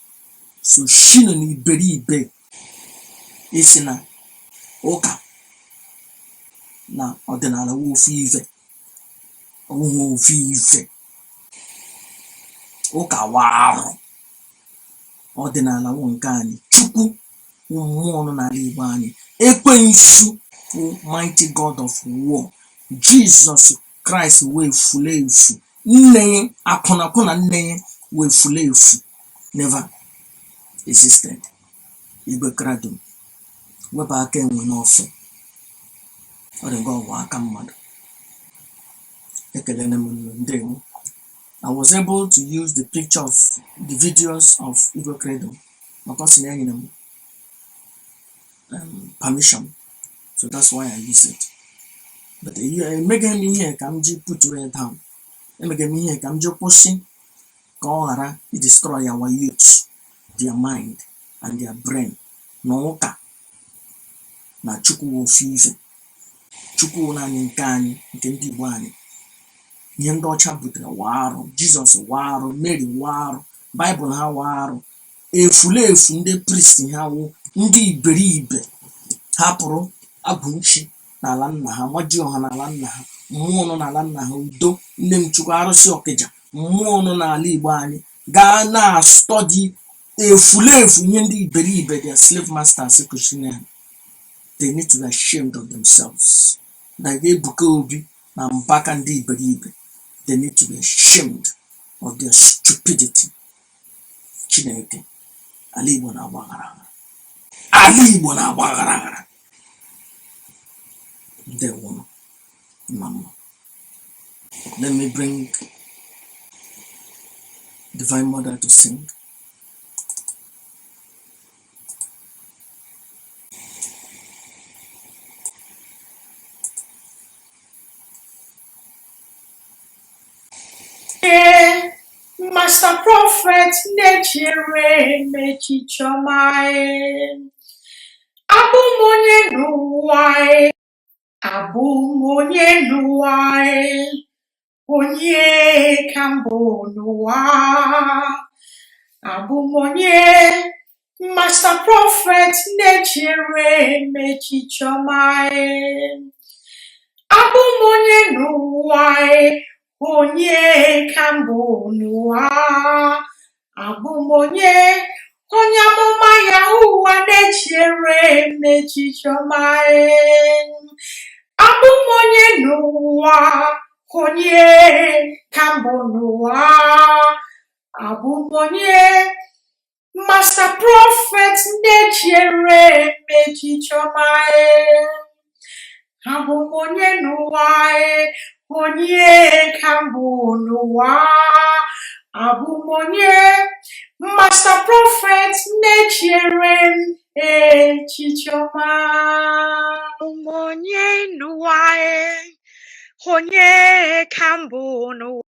So shino ni iberibe isi na ụka na ọdịnala wofu ife ọwụhụ ofu ife. Ụka warụ ọdịnala wụ nke anyị. Chukwu mmụọ nọ n'ala Igbo anyị. Ekwensu wụ mighty God of war. Jesus Christ wee fulefu. Nne ya akwụnakwụ na nne ya wee fulefu. Never existed. Igwe Credo wepụ aka enwe n'ofe. Ọ dị ngwa ọgwụ aka mmadụ. Ekelene m ndewo. I was able to use the picture of the videos of Igwe Credo because I need permission, so that's why I use it. But make me here, come put it down. Make me here, come pushing. Ka destroy our youth, their mind and their brain. No ka na Chukwu ofife. Chukwu na nke anyị nke ndị Igbo anyị. Ihe ndị ọcha butere warụ, Jizọs warụ, Mary warụ, Baịbụl ha warụ. Efulefu ndị priest ha wụ ndị iberibe hapụrụ agụnchi n'ala nna ha, nwaji ọha n'ala nna ha, mmụọ nọ n'ala nna ha, udo nne m Chukwu arụsị Ọkịja, mmụọ nọ n'ala Igbo anyị gaa na study efulefu ihe ndị iberibe their slave masters kuchiri ha. They need to be ashamed of themselves. Like Ebuka Obi na Mbaka ndị iberibe. They need to be ashamed of their stupidity. Chineke, ala Igbo na-agbaghara. Ala Igbo na-agbaghara. Ndewo mama. Let me bring Divine Mother to sing. Master Prophet Nechere Mechichomai Abumonye Nuwai Abumonye Nuwai Onye Kambo Nuwa Abumonye Master Prophet Nechere Mechichomai Abumonye Nuwai Onye kambo nuwa abumonye onye amụma Yahuwa nechere mechichomae abumonye nuwa onye kambo nuwa abumonye Master Prophet nechere mechichomae abumonye nuwa onye kambo nuwa abumonye Master Prophet nechere echichoma abumonye nuwa onye kambo nuwa